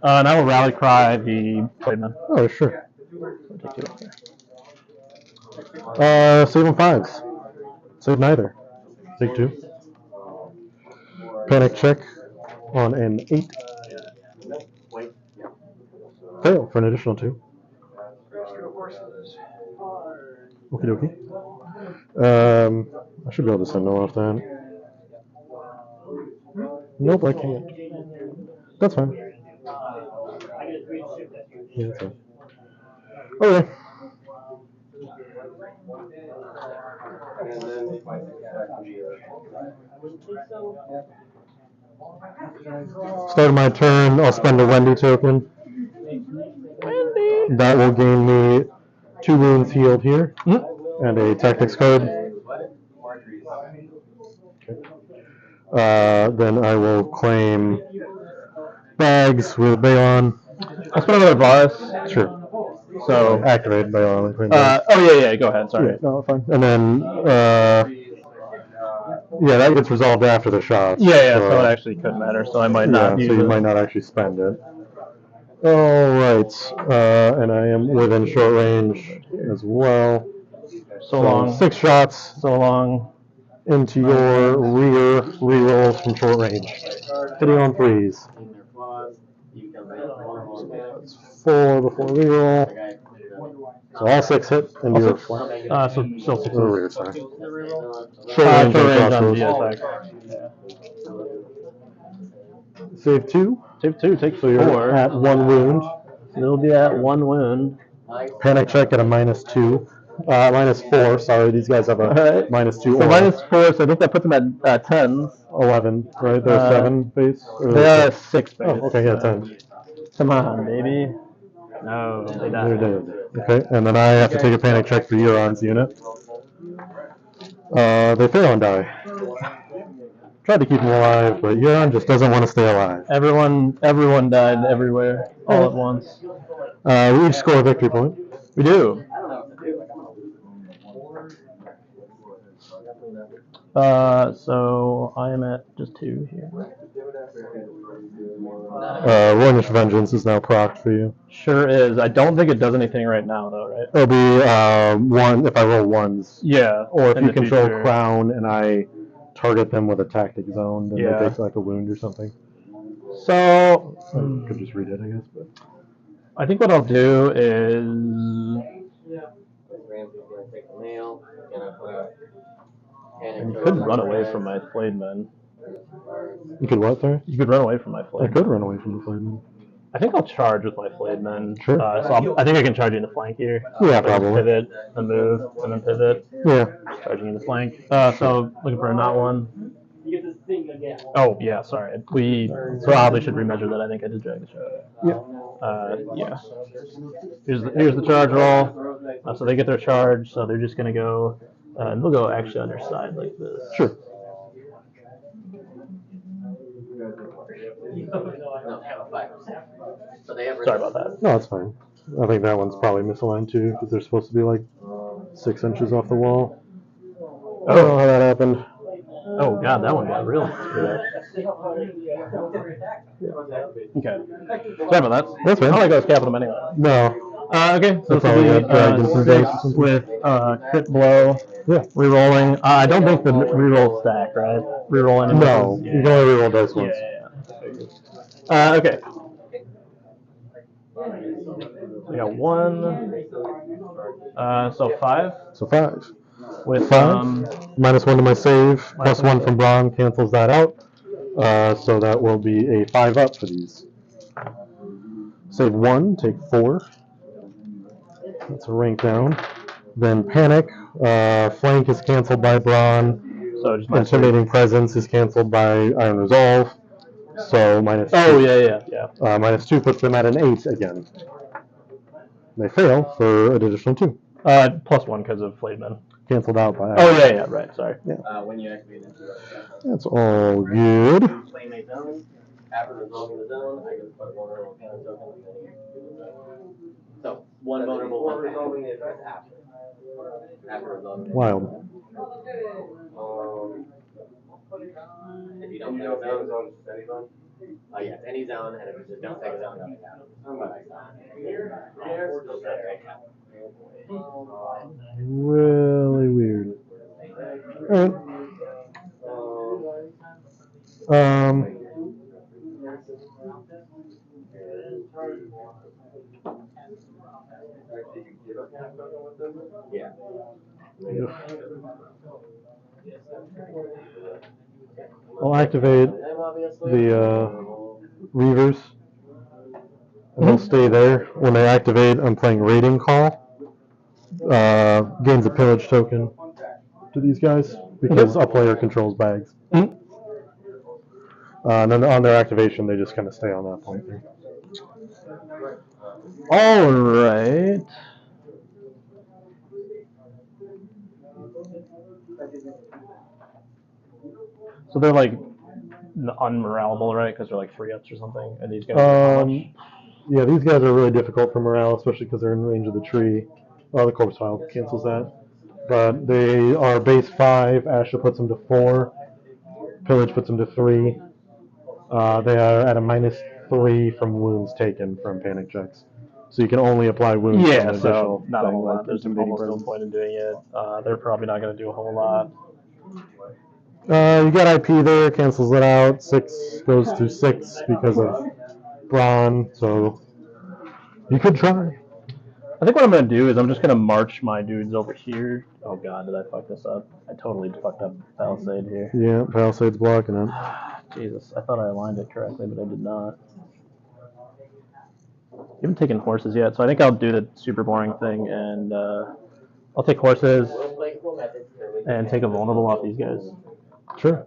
And I will rally cry the Playman. Oh, sure. Take 2 up there. Save on 5s. Save neither. Take 2. Panic check on an 8. Fail for an additional 2. Okie dokie. I should be able to send no off that. Nope, I can't. That's fine. Yeah, that's fine. Okay. Start of my turn, I'll spend a Wendy token. That will gain me 2 wounds healed here, and a tactics card. Then I will claim bags with Balon. I'll spend another Varus. Sure. So Activate Balon. yeah, go ahead. Sorry. Yeah, no, fine. And then, yeah, that gets resolved after the shots. Yeah, so it actually could matter. So I might not. Yeah, so you might not actually spend it. All right, and I am within short range as well. So long. 6 shots. So long. Into your rear rerolls from short range. Hitting on 3s. That's 4 before reroll. So all 6 hit into your flank. So still 6 Or rear, sorry. Short range on crossbows. attack. Save 2. Save 2, take 4. So you're at 1 wound. It'll be at 1 wound. Panic check at a -2. -4, sorry, these guys have a -2. So -4, so I think that puts them at 10s. 11, right? They're 7 base? They are 6 base. Oh, okay, yeah, 10. Come on, baby. No, they died. They're dead. Okay, and then I have to take a panic check for Euron's unit. They fail and die. Tried to keep them alive, but Euron just doesn't want to stay alive. Everyone died everywhere, all at once. We each score a victory point. We do. So I am at just 2 here. Royalish Vengeance is now procced for you. Sure is. I don't think it does anything right now, though, right? It'll be 1 if I roll 1s. Yeah. Or if in you the control future. Crown and I target them with a tactic zone, then they take like a wound or something. So Could just read it, I guess. But. I think what I'll do is Ramsey's gonna take the nail. Gonna put a panic. you could run away from my flayed men. You could what, sorry? You could run away from my I flayed could men. run away from the flayed men. I think I'll charge with my flayed men. Sure. I think I can charge you in the flank here. Yeah, Like probably. Pivot, then move, and then pivot. Yeah. Charging in the flank. So looking for a not one. Oh yeah, sorry. We probably should remeasure that. I think I did drag the shot. Yeah. Here's the charge roll. So they get their charge. So they're just gonna go, and they'll go actually on their side like this. Sure. So they have. Sorry about that. No, it's fine. I think that one's probably misaligned too, because they're supposed to be like 6 inches off the wall. I don't know how that happened. Oh god, that one got real screwed up. Okay. Sorry about that. That's fine. I don't like those capital anyway. No. Okay, so this probably will got dragged in some be dice or 6 something. with crit blow. Yeah. Rerolling. I don't think the reroll stack, right? Reroll any. No. Yeah. You can only reroll dice once. Yeah. Okay. We got 1. So 5. So 5. With 5. -1 to my save. +1 from Braun cancels that out. So that will be a 5 up for these. Save 1, take 4. That's a rank down. Then panic. Flank is canceled by Braun. So just Intimidating presence is canceled by Iron Resolve. So -2. Oh yeah. -2 puts them at an 8 again. They fail for an additional 2. +1 because of flayed men. Canceled out by. Oh yeah. Right. Sorry. When you activate it. That's all good. Claim a zone. After resolving the zone, I can put a vulnerable counter token and then you do the zone. So, one vulnerable, one resolving the effect after. After resolving the Wild. If you don't play a zone, any zone? Yes, any zone, and if you just don't take a zone, nothing happens. Really weird. Alright. Yeah. I'll activate the Reavers, and they'll stay there. When they activate, I'm playing Raiding Call. Gains a pillage token to these guys because a player controls bags. And then on their activation, they just kind of stay on that point there. All right. So they're like unmoralable, right? Because they're like 3-ups or something, and these guys are how much? Yeah, these guys are really difficult for morale, especially because they're in range of the tree. The corpse file cancels that. But they are base 5. Asha puts them to 4. Pillage puts them to 3. They are at a -3 from wounds taken from panic checks. So you can only apply wounds. Yeah, so not a whole lot. Like There's intimidating almost no presence. point in doing it. They're probably not going to do a whole lot. You got IP there, cancels it out. 6 goes to 6 because of Braun, so you could try. I think what I'm going to do is I'm just going to march my dudes over here. Oh god, did I fuck this up? I totally fucked up Palisade here. Yeah, Palisade's blocking it. Jesus, I thought I aligned it correctly, but I did not. You haven't taken horses yet, so I think I'll do the super boring thing, and I'll take horses and take a vulnerable off these guys. Sure.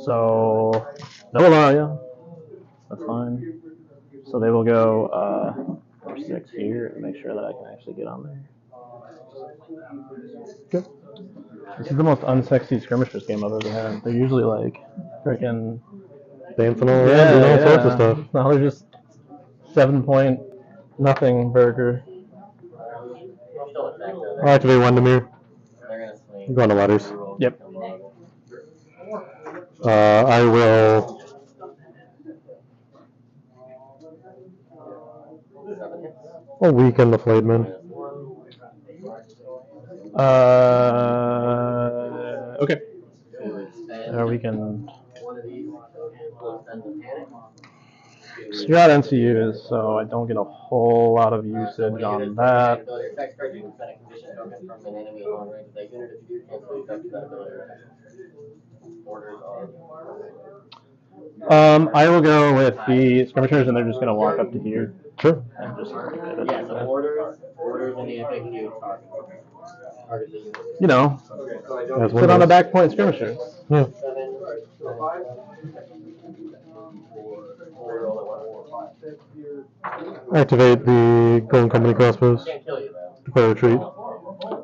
So they'll allow you. That's fine. So they will go 6 here and make sure that I can actually get on there. Okay. This is the most unsexy skirmishers game I've ever had. They're usually like freaking dancing all around, doing all sorts of stuff. Now they're just 7-point nothing burger. I'll activate Wendemir. I'm going to letters. Yep. I will. I'll weaken the flayed men. Okay. We can. You're at NCUs, so I don't get a whole lot of usage on that. I will go with the skirmishers, and they're just going to walk up to here. Sure. And just look at it. Yeah, so orders and the FAQ You know, As sit on a back point skirmisher. Yeah. Activate the Golden Company crossbows. Declare retreat.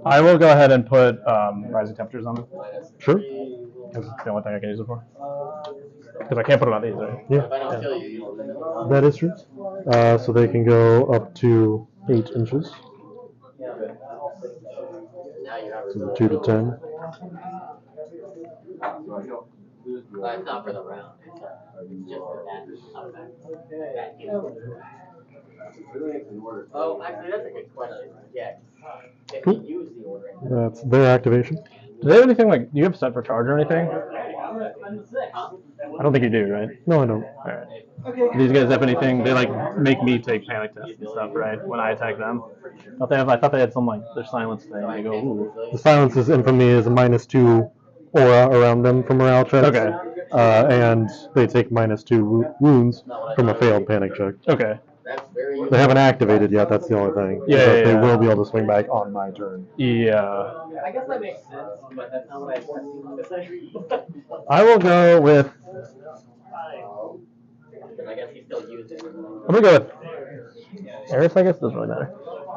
I will go ahead and put rising temperatures on them. Sure. Because it's the only thing I can use it for. Because I can't put it on these, right? Yeah. That is true. So they can go up to 8 inches. So 2 to 10. It's not for the round. It's just for that. Oh, actually, that's a good question. Yeah. If you use the order. That's their activation. Do they have anything like, do you have set for charge or anything? I don't think you do, right? No, I don't. Alright. Do these guys have anything, they like make me take panic tests and stuff, right? When I attack them. I thought they had some like, their silence thing. They go, ooh. The silence's infamy is a -2 aura around them from morale checks. Okay. And they take -2 wounds from a failed panic check. Okay. They haven't activated yet, that's the only thing. Yeah, But they yeah. will be able to swing back on my turn. Yeah. I guess that makes sense, but that's not what I expected. I will go with, I guess he still uses it. I'm going to go with Eris, I guess, doesn't really matter.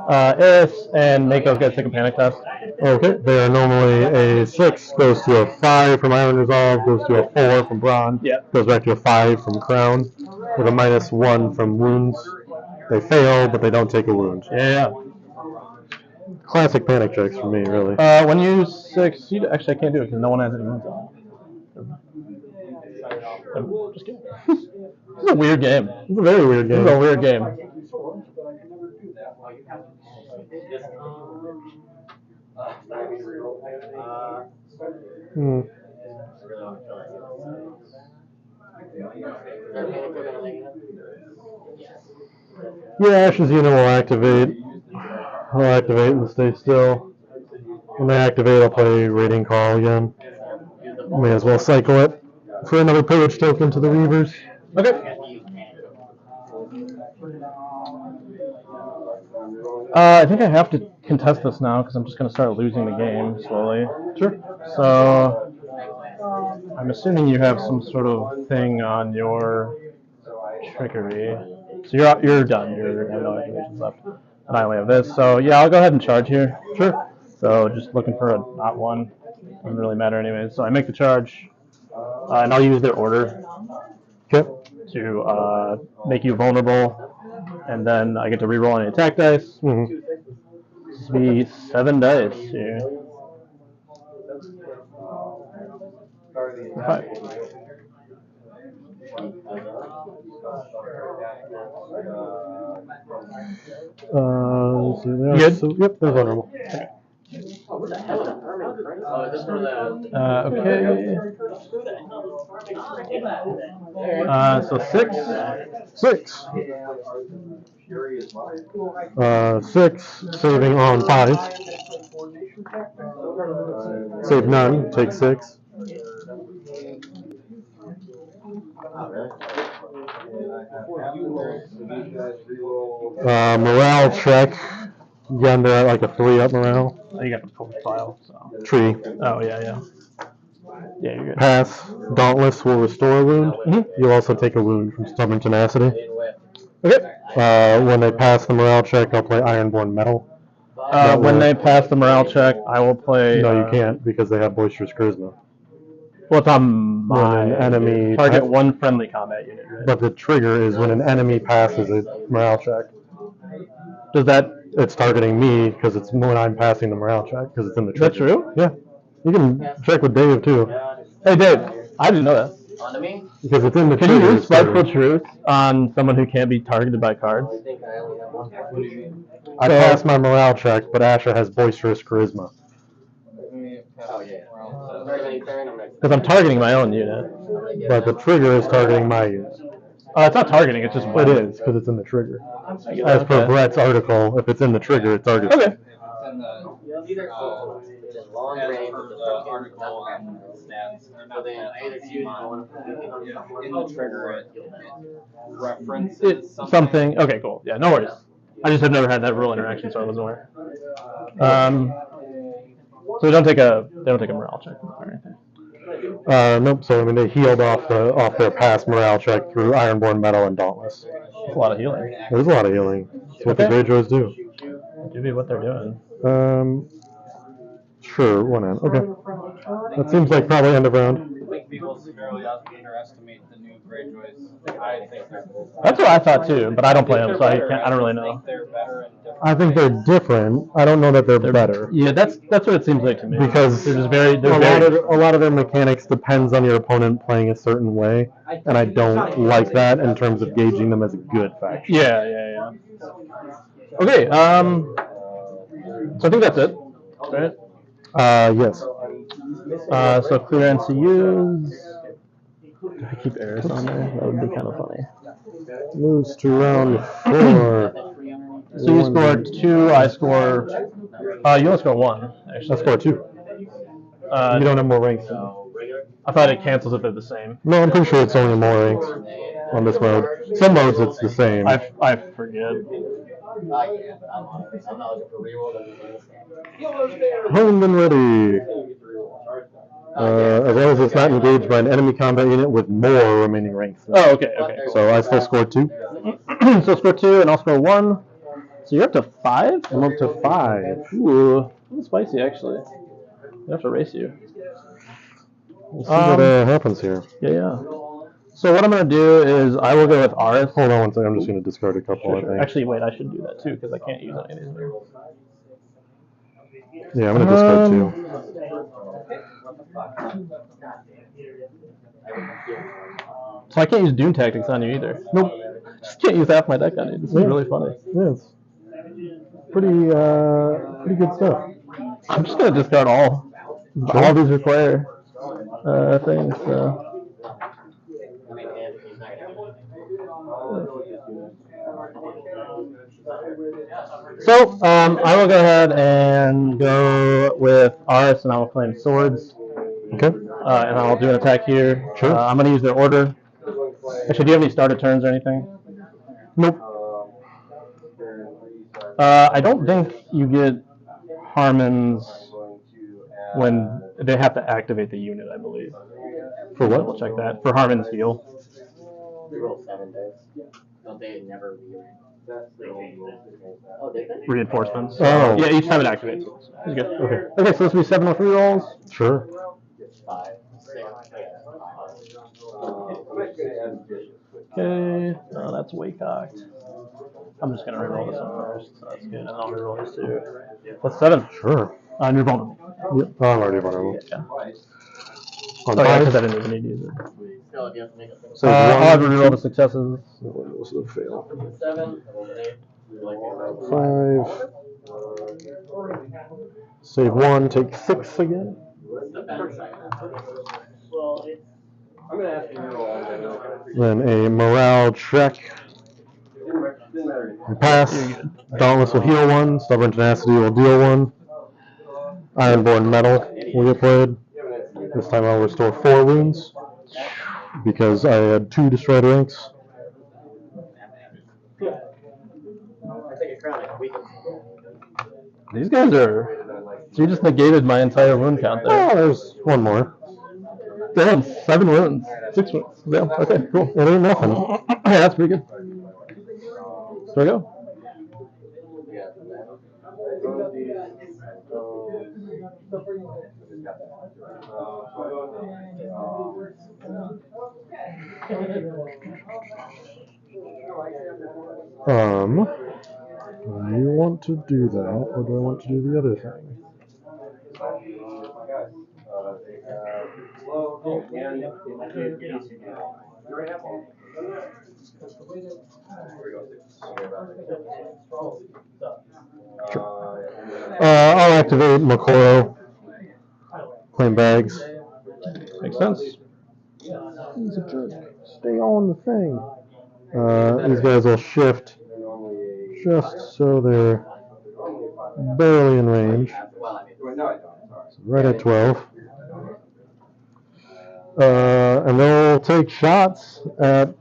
Eris and make those guys take a panic test. Okay, they are normally a 6, goes to a 5 from Iron Resolve, goes to a 4 from Brawn, goes back to a 5 from Crown, with a -1 from Wounds. They fail, but they don't take a wound. Yeah. Classic panic checks for me, really. When you succeed, actually I can't do it because no one has any wounds on. I'm just kidding. This is a weird game. It's a very weird game. This is a weird game. Yeah, Ash's unit will activate. I'll activate and stay still. When they activate, I'll play Raiding Call again. May as well cycle it for another pillage token to the Reavers. Okay. I think I have to contest this now because I'm just going to start losing the game slowly. Sure. So, I'm assuming you have some sort of thing on your trickery. So you're done. You have no activations left. And I only have this. So yeah, I'll go ahead and charge here. Sure. So just looking for a not one. Doesn't really matter anyways. So I make the charge. And I'll use their order. Okay. To make you vulnerable. And then I get to reroll any attack dice. Mm-hmm. This will be 7 dice here. 5. So good? So, yep, they're vulnerable. Okay. What the hell is Harmen? Oh, is this for the... Okay. So 6. 6. 6, saving on 5. Save none, take 6. Morale check. Again, they're at like a 3 up morale. Oh, you got the profile. So. Tree. Oh, yeah. Yeah, you're good. Pass. Dauntless will restore a wound. Mm-hmm. You'll also take a wound from Stubborn Tenacity. Okay. When they pass the morale check, I'll play Ironborn Metal. When they pass the morale check, I will play... No, you can't, because they have Boisterous Charisma. Well, it's on my When an enemy... target one friendly combat unit, right? But the trigger is when an enemy passes a morale check. Does that... It's targeting me, because it's when I'm passing the morale check, because it's in the trigger. Is that true? Yeah. You can check with Dave, too. Hey, Dave. I didn't know that. On to me? Because it's in the Can trigger. you use Spiteful Truth on someone who can't be targeted by cards? I think I only have one. I passed my morale check, but Asha has Boisterous Charisma. Oh, yeah. Because I'm targeting my own unit. But the trigger is targeting my unit. It's not targeting. It's just It is, because it's in the trigger. As per Okay. Brett's article, if it's in the trigger, it targets. Okay. It's in the, as per the article and stats, or not stats, in the trigger, it references Something. Okay, cool. Yeah, no worries. I just have never had that rule interaction, so I wasn't aware. So they don't take a morale check or anything. Nope. So I mean, they healed off their past morale check through Ironborn Metal and Dauntless. That's a lot of healing. There's a lot of healing. That's what the Greyjoys do. Do be what they're doing. Sure. 1 end. Okay. That seems like probably end of round. I think people severely underestimate the new Greyjoys. I think they're That's what I thought too, but I don't play them, so I don't really know. they're better and different. I think they're different. I don't know that they're better. Yeah, that's what it seems like to me. Because they're just very. a lot of their mechanics depends on your opponent playing a certain way, and I don't like that in terms of gauging them as a good faction. Yeah. Okay. So I think that's it. Right. Yes. So clear NCUs. Do I keep Eris on there? That would be kind of funny. Moves to round 4. So you scored 2, I score. You only score 1, actually. I score 2. You don't have more ranks. I thought it cancels if they're the same. No, I'm pretty sure it's only more ranks on this mode. Some modes it's the same. I forget. Honed and ready. As long as it's not engaged by an enemy combat unit with more remaining ranks. Oh, okay. So I still scored 2. So score 2, and I'll score 1. So you're up to 5? I'm up to 5. Ooh, that's spicy actually. I have to race you. We'll see what happens here. Yeah. So what I'm going to do is I will go with Aris. Hold on one second. I'm just going to discard a couple, I think. Actually, wait, I should do that too because I can't use any of these now. Yeah, I'm going to discard 2. So I can't use Dune Tactics on you either. Nope. Just can't use half my deck on you. This is really funny. Yeah, it's pretty good stuff. I'm just going to discard all. All these require things. So I will go ahead and go with Aris, and I will claim swords. Okay. And I'll do an attack here. Sure. I'm going to use their order. Actually, do you have any starter turns or anything? Nope. I don't think you get Harmen's when they have to activate the unit, I believe. For what? Double check that. For Harmen's heal. We roll 7 dice. Don't they never Oh, did they? Reinforcements. Oh. Yeah, each time it activates. It's good. Okay, so this will be 7 or 3 rolls. Sure. 5, 6. Okay. Oh, that's way cocked. I'm just going to reroll this one first. So that's good. And I'll reroll this too. What's 7? Sure. And you're vulnerable. Yep. Oh, I'm already vulnerable. Yeah. On Oh, yeah, 5. because I didn't even need to use it. Still, if you have to make a So I'll have to reroll the successes. Those will fail. 7, roll an 8. Would you like me to roll 5. Save 1, take 6 again. the better side? Then a morale check. Pass. Dauntless will heal 1. Stubborn Tenacity will deal 1. Ironborn Metal will get played. This time I'll restore 4 wounds because I had 2 destroyed ranks. These guys are. So you just negated my entire wound count there. Oh, there's 1 more. Damn, 7 wounds. 6 wounds. Yeah, okay, cool. It ain't nothing. Yeah, that's pretty good. There we go. Do you want to do that, or do I want to do the other thing? I'll activate Makoro. Claim bags. Makes sense. He's a jerk. Stay on the thing. These guys will shift just so they're barely in range. So right at 12. And they'll take shots at,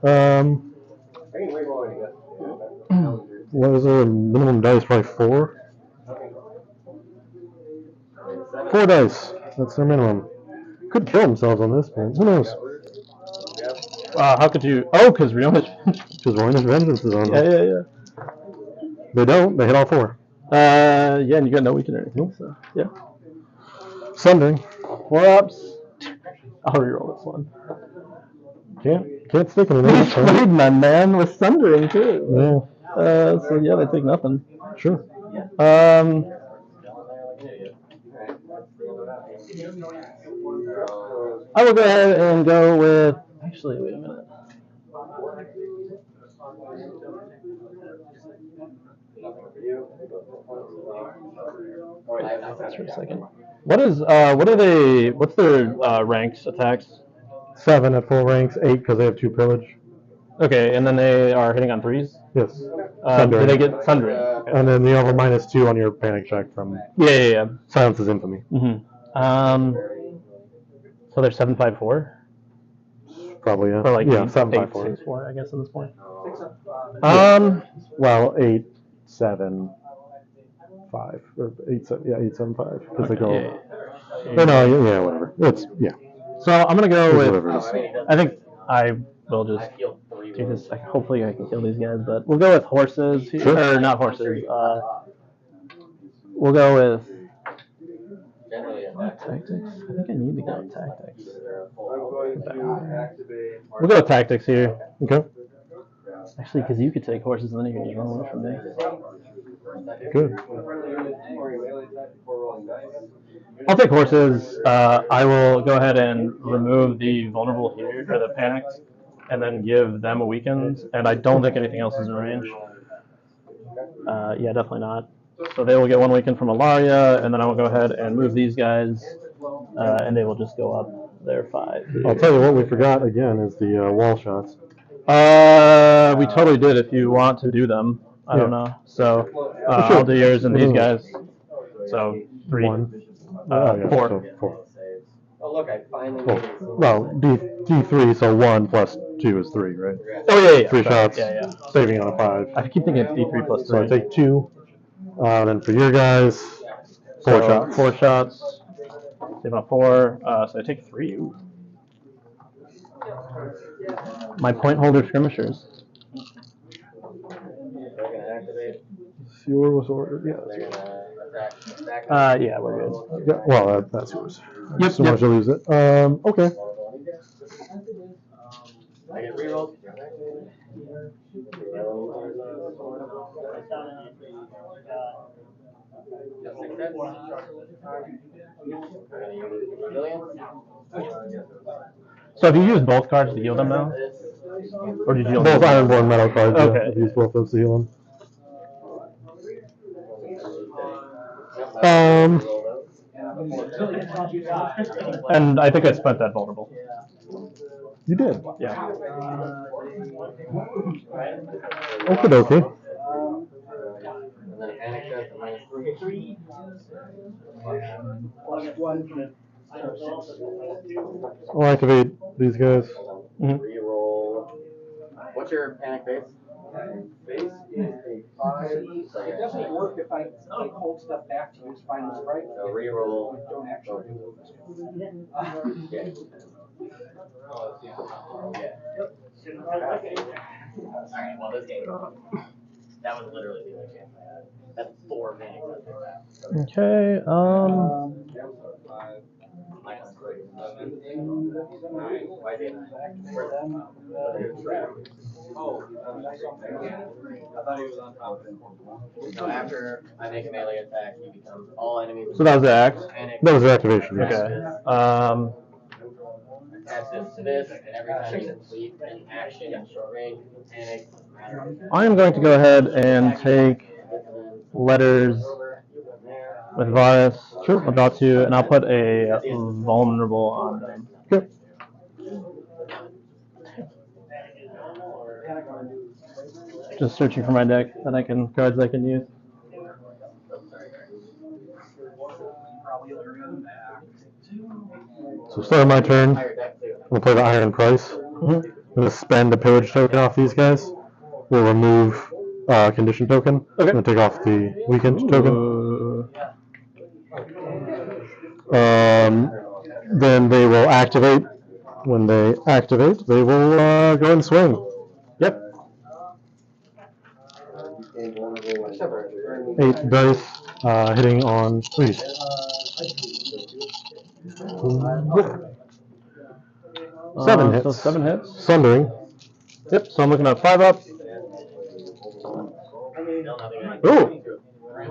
what is their minimum dice? Probably 4? 4 dice. That's their minimum. Could kill themselves on this point. Who knows? How could you? Oh, because Riona's. Because Riona's Vengeance is on Yeah, them. yeah, yeah. They don't. They hit all 4. Yeah, and you got no weaken or anything. So yeah. Sundering. 4 ups. I'll reroll this one. Can't stick anything. He's played my man with sundering too. Yeah. So yeah, they take nothing. Sure. I will go ahead and go with. Actually, wait a minute. For a second. What are they? What's their ranks attacks? 7 at full ranks. 8 because they have 2 pillage. Okay, and then they are hitting on 3s. Yes. Do they get sundering? Okay. And then you have a -2 on your panic check from. Yeah. Silence's infamy. Mm-hmm. So they're 754. Probably yeah. Or like yeah, 754, I guess at this point. Well, 8, 7, 5 or 8, 7, yeah, 8, 7, 5 because they go. Yeah. Or no, yeah, whatever. It's yeah. So I'm gonna go with. Whatever it is. I think I will just take this. Hopefully I can kill these guys, but we'll go with horses. Sure. Or not horses. We'll go with tactics. I think I need to go with tactics. We'll go with tactics here. Okay. Actually, because you could take horses and then you can just run away from me. Good. I'll take horses. I will go ahead and remove the vulnerable here, or the panicked, and then give them a weakened. And I don't think anything else is in range. Yeah, definitely not. So they will get 1 weakened from Ilaria, and then I will go ahead and move these guys, and they will just go up their 5. Here. I'll tell you what we forgot again is the wall shots. We totally did. If you want to do them, I don't know. So I'll do yours and these guys. So 3, 1, 4. So 4. Oh look, I finally. Well, D3, so 1 plus 2 is 3, right? Oh yeah. 3 shots. Yeah. Saving on a 5. I keep thinking it's D3 plus 3. So I take 2. Then for your guys, 4 shots. 4 shots. Save on 4. So I take 3. Ooh. My point holder skirmishers. They're gonna activate. Your was ordered. Yeah. They're gonna attack. Yeah, we're good. Yeah, well, that's yours. Yep, So much to lose it. Okay. I get rerolls. So have you used both cards to heal them now? Or did you Both Ironborn metal cards. Okay. Yeah, I've used both those to heal them. And I think I spent that vulnerable. You did. Yeah. Okie dokie. And then panic test at -3. I'll activate these guys. Reroll. What's your panic base? Base is a 5. It doesn't work if I hold stuff back to use final strike. So reroll. Don't actually do it. Alright, well this game, that was literally the only chance I had. That's 4 panic tests. Okay, Why didn't So after I make a melee attack, he becomes all enemies. so that was the act. That was the activation. Yes. Okay. Attach this, and every time you complete an action in short range, panic. I am going to go ahead and take letters with Varus. Sure. I'll draw 2, and I'll put a vulnerable on them. Yep. Just searching for my deck that I can cards I can use. So start my turn. I'm gonna play the Iron Price. I'm gonna spend a pillage token off these guys. We'll remove condition token. Okay. I'm gonna take off the weakened token. Then they will activate. When they activate, they will go and swing. Yep. 8 dice, hitting on 3. Seven hits. So 7 hits. Sundering. Yep. So I'm looking at 5 up. Ooh.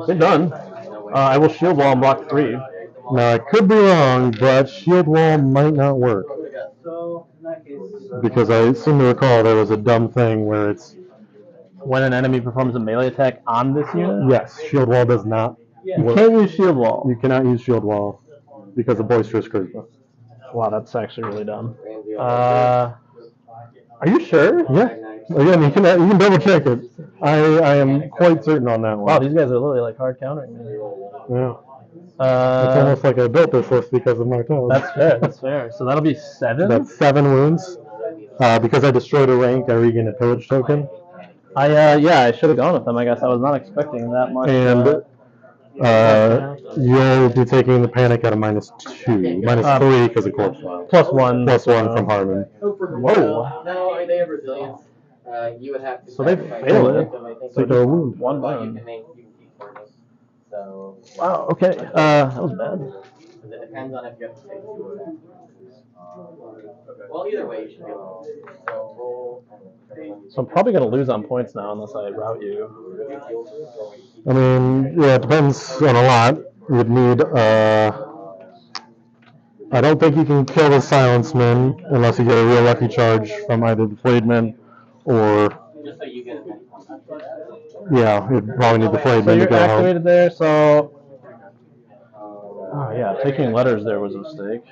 They're done. I will shield wall and block 3. Now I could be wrong, but shield wall might not work. Because I seem to recall there was a dumb thing where it's When an enemy performs a melee attack on this unit? yes, shield wall does not You work. can't use shield wall. You cannot use shield wall because of boisterous charisma. Wow, that's actually really dumb. Are you sure? Yeah. Again, you can double check it. I am quite certain on that one. Wow, these guys are literally like hard countering me. Yeah. It's almost like I built this list because of Martell. That's fair. That's fair. So that'll be 7. That's 7 wounds. Because I destroyed a rank, I regain a pillage token. Yeah, I should have gone with them. I guess I was not expecting that much. And you'll be taking the panic at a -2, -3 because of corpse file. +1. +1 from Harmen. Whoa. No, are they resilience? You would have to. So they failed it. So go wound. 1 But you wound. can make you can keep bonus. So Wow. Okay. That was bad. it depends on if you have to take 2 of them. Well, either way, you should be able to. So roll. So I'm probably gonna lose on points now unless I route you. I mean, yeah, it depends on a lot. You would need, I don't think you can kill the Silence Men unless you get a real lucky charge from either the Flayedmen or, Just so you get it. yeah, you'd probably need the So Flayedmen to you're go out. activated there. So. Oh yeah, taking letters there was a mistake.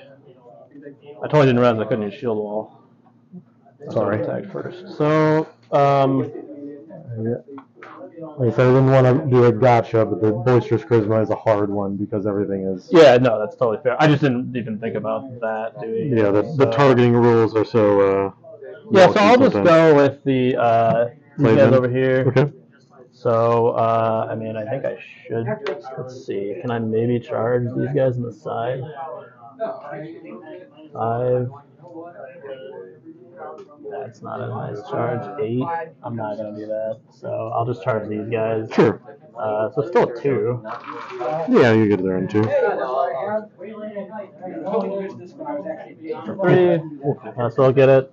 I totally didn't realize I couldn't use shield wall. Sorry. Attack first. So Like I said, I didn't want to do a gotcha, but the boisterous charisma is a hard one because everything is. yeah, no, that's totally fair. I just didn't even think about that. Yeah, the targeting rules are so. Yeah, so I'll just sometimes. go with the these guys over here. Okay. So I mean, I think I should. Let's see. Can I maybe charge these guys on the side? 5. That's not a nice charge. 8. I'm not gonna do that. So I'll just charge these guys. Sure. So still a 2. Yeah, you get there in 2. For 3. So I'll get it.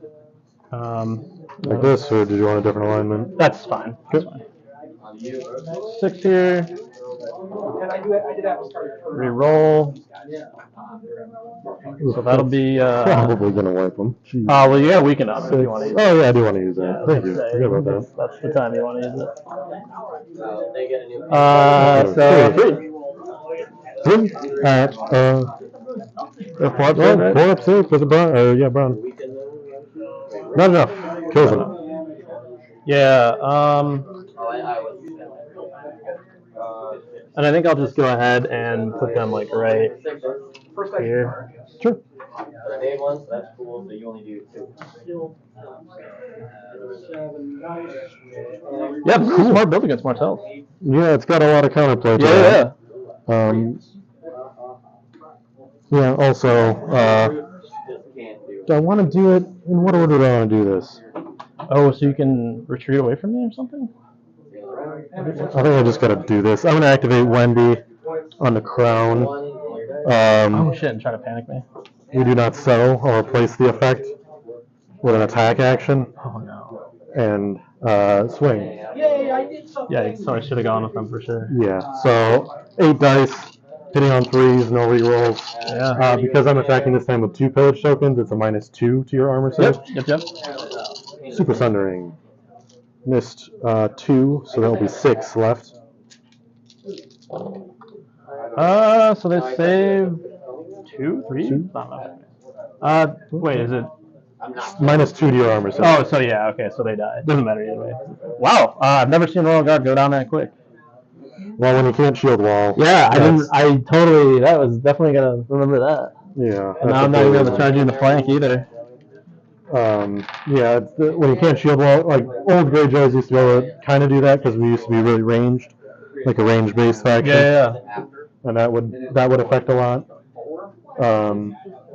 Like this, or did you want a different alignment? That's fine. That's fine. 6 here. Reroll. So that'll be. Probably gonna wipe them. Well, yeah, we can up if you want to use it. Oh yeah, I do want to use that. Yeah, Thank you. say, Forget about that. That's the time you want to use it. They get a new. So 3. At 4 up 6 with a brown. Yeah, brown. Not enough. Kills him. Yeah. I was. And I think I'll just go ahead and put them like right here. Sure. Day 1, so that's cool. So you only do 2. Yeah, this is a smart build against Martell. Yeah, it's got a lot of counterplay to Yeah. Yeah, also, do I want to do it? In what order do I want to do this? Oh, so you can retreat away from me or something? I think I just got to do this. I'm going to activate Wendy on the crown. Oh shit, and try to panic me. We do not settle or replace the effect with an attack action. Oh no. And swing. Yeah, so I should have gone with them for sure. Yeah, so 8 dice, hitting on 3s, no rerolls. Yeah. Because I'm attacking this time with 2 pillage tokens, it's a -2 to your armor save. Yep. Super Sundering. Missed 2, so that'll be 6 left. So they save 2, 3? 2. Wait, is it minus 2 to your armor. So. Oh, so yeah, okay, so they die. Doesn't matter either way. Wow, I've never seen Royal Guard go down that quick. Well, when you can't shield wall. Yeah, I totally, that was definitely going to remember that. Yeah. And now I'm not even able to charge you in the flank either. Yeah, when you can't shield wall, like old Greyjoys used to be able to kind of do that because we used to be really ranged, like a range based faction. Yeah. And that would affect a lot.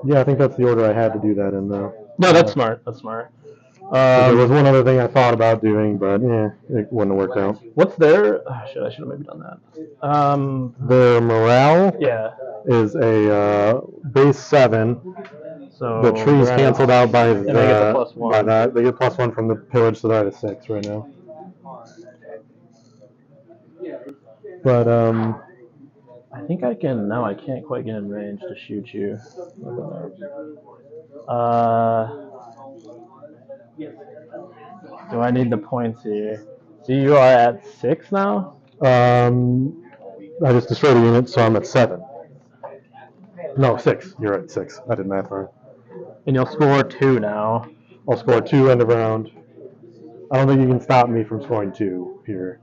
Yeah, I think that's the order I had to do that in though. No, that's smart. That's smart. There was one other thing I thought about doing, but it wouldn't have worked out. What's their? Oh, shit, I should have maybe done that. Their morale is a base 7. So the tree's canceled out by they get the +1. by that. They get +1 from the pillage, so they're at a 6 right now. But I think I can. No, I can't quite get in range to shoot you. Do I need the points here? So you are at 6 now? I just destroyed a unit, so I'm at 7. No, 6. You're at 6. I did math wrong. And you'll score 2 now. I'll score 2 end of round. I don't think you can stop me from scoring 2 here.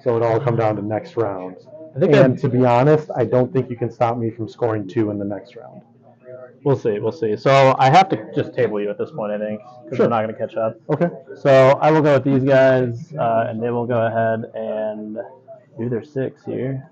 So it'll all come down to next round. And to be honest, I don't think you can stop me from scoring 2 in the next round. We'll see, we'll see. So I have to just table you at this point, I think, because Sure. we're not going to catch up. Okay. So I will go with these guys, and they will go ahead and do their 6 here.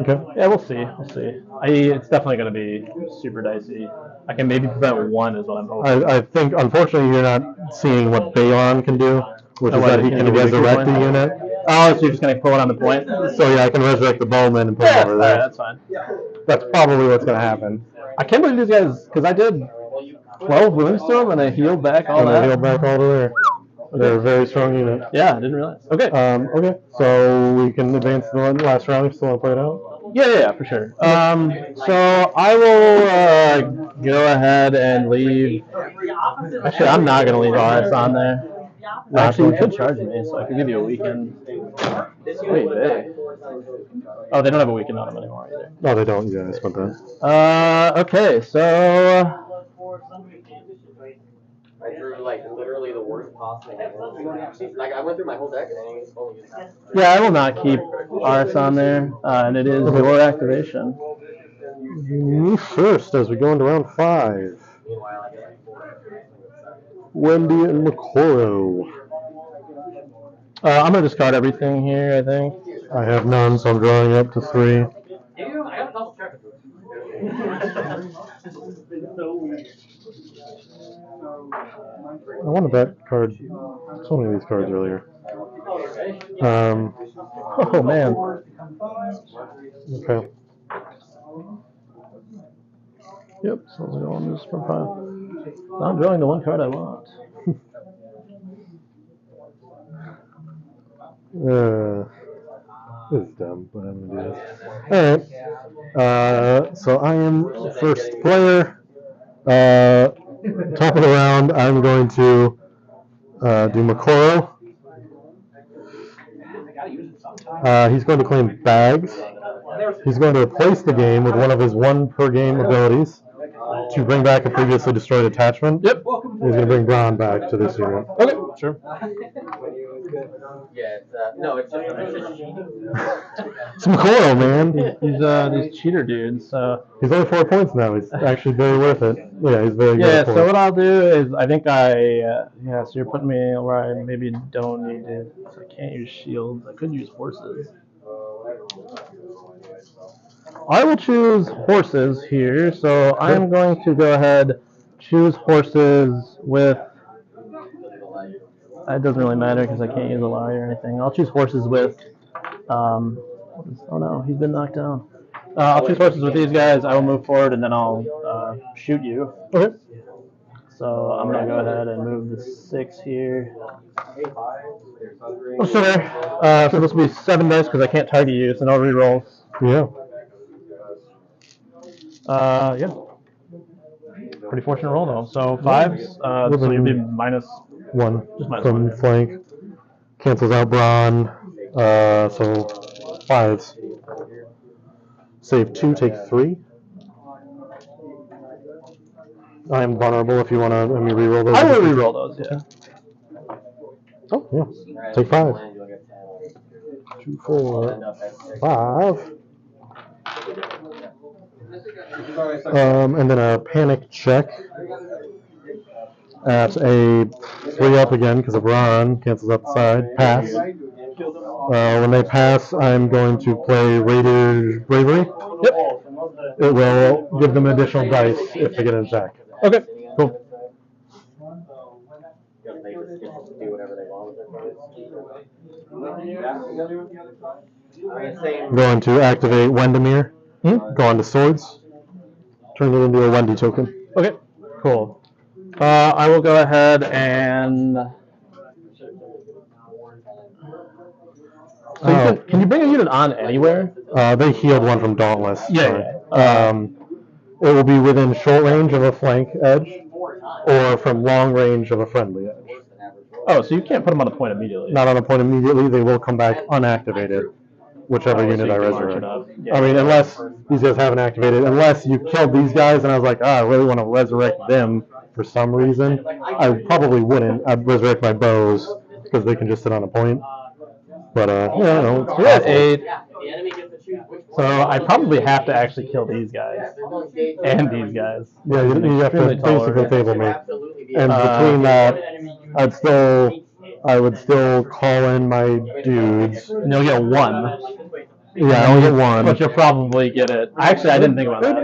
Okay. Yeah, we'll see. We'll see. It's definitely going to be super dicey. I can maybe prevent 1 is what I'm hoping. I think, unfortunately, you're not seeing what Balon can do, which is that he can resurrect the unit. Oh, so you're just going to pull it on the point? So yeah, I can resurrect the bowman and put him over there. That's fine. That's probably what's going to happen. I can't believe these guys, because I did 12 wounds to them and they healed back all that. They healed back all to there. They're a very strong unit. Yeah, I didn't realize. Okay. Okay, so we can advance to the last round if you still want to play it out? Yeah, for sure. So I will go ahead and leave. Actually, I'm not going to leave RS on there. Actually, you could charge me, so I could give you a weekend. Wait, oh, they don't have a weekend on them anymore either. No, they don't. Yeah, I spent that. Okay, so. I drew like literally the worst possible. Like I went through my whole deck and I only used half. Yeah, I will not keep RS on there, and it is your activation. Me first as we go into round 5. Wendy and Makoro. I'm gonna discard everything here, I think. I have none, so I'm drawing up to 3. I wanted that card, so many of these cards earlier. Oh man. Okay. Yep, so we're going just for 5. I'm drawing the 1 card I want. This is dumb, but I'm gonna do this. Alright. So I am first player. Top of the round, I'm going to do Makoro. He's going to claim bags. He's going to replace the game with one of his 1 per game abilities to bring back a previously destroyed attachment. Yep. He's going to bring Braun back to this unit. Okay, sure. Yeah, it's cheating. It's Makoro, man. These cheater dudes. So He's only 4 points now. He's actually very worth it. Yeah, he's very good. yeah. So what I'll do is I think so you're putting me where I maybe don't need to. So I can't use shields. I could use horses. I will choose horses here. So I am going to go ahead choose horses with. It doesn't really matter because I can't use a lie or anything. I'll choose horses with. Oh no, he's been knocked down. I'll choose horses with these guys. I will move forward and then I'll shoot you. Okay. So I'm gonna go ahead and move the 6 here. Oh, sure. So this will be 7 dice because I can't target you, so no rerolls. Yeah. Yeah. Pretty fortunate roll though. So 5s. So you'll be minus 1 just minus from 1. flank. Cancels out Braun. So 5s. Save 2, take 3. I am vulnerable if you want to let me reroll those. I will reroll those, yeah. Oh, yeah. Take 5. 2, 4, 5. And then a panic check at a 3 up again because of Ron cancels out the side. Pass. When they pass, I'm going to play Raider Bravery. Yep. It will give them additional dice if they get an attack. Okay, cool. I'm going to activate Wendemir. Go on to swords. Turn it into a Wendy token. Okay, cool. I will go ahead and. So can you bring a unit on anywhere? They healed one from Dauntless. Yeah. It will be within short range of a flank edge, or from long range of a friendly edge. Oh, so you can't put them on a point immediately. Not on a point immediately. They will come back unactivated, whichever unit I resurrect. Yeah. I mean, unless these guys haven't activated, unless you killed these guys and I was like, I really want to resurrect them for some reason, I probably wouldn't. I'd resurrect my bows because they can just sit on a point. But yeah, no, We're at 8. So I probably have to actually kill these guys and these guys. Yeah, you have to basically table me. And between that, I would still call in my dudes. And you'll get 1. Yeah, I only get 1. But you'll probably get it. Actually, I didn't think about that.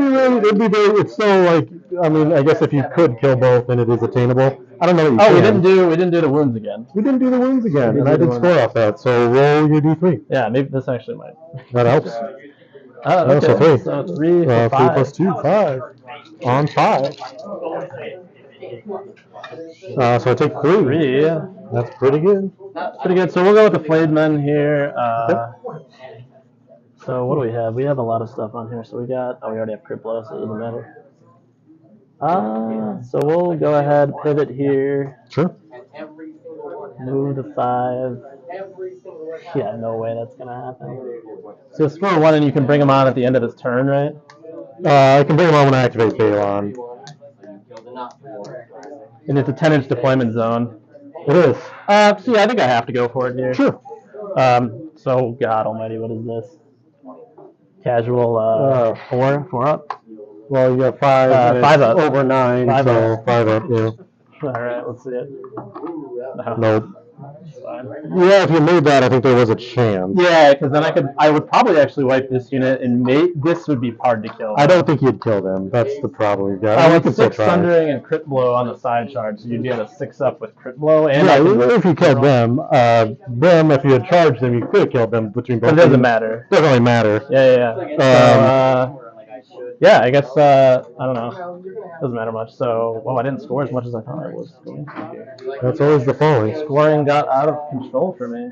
It's still like, I mean, I guess if you could kill both, then it is attainable. I don't know what you can. We didn't do the wounds again. We didn't do the wounds again, and I did score off that. So roll your d3. Yeah, maybe this actually might. That helps. Okay. So 3. So 3 for 5. 3 plus 2, 5. On 5. So I take 3. 3. That's pretty good. Pretty good. So we'll go with the flayed men here. So what do we have? We have a lot of stuff on here. So we already have crit blow, so it doesn't matter. So we'll go ahead, pivot here. Sure. Move to 5. Yeah, no way that's gonna happen. So score 1, and you can bring him on at the end of his turn, right? I can bring him on when I activate Balon. And it's a 10-inch deployment zone. It is. So yeah, I think I have to go for it here. Sure. So God Almighty, what is this? Casual 4 up. Well, you got 5. 5 up. Over 9. 5 up. 5 up. Yeah. All right, let's see it. No. Nope. Fine. Yeah, if you made that, I think there was a chance. Yeah, because then I would probably actually wipe this unit, and this would be hard to kill. I don't think you'd kill them. That's the problem you've got. It's 6 Sundering and crit blow on the side charge, so you'd be at a 6 up with crit blow. And if you killed them, if you had charged them, you could have killed them between both. But it doesn't matter. Doesn't really matter. Yeah. Yeah, I guess, I don't know. Doesn't matter much. So, I didn't score as much as I thought I was going to here. That's always the falling. Scoring got out of control for me.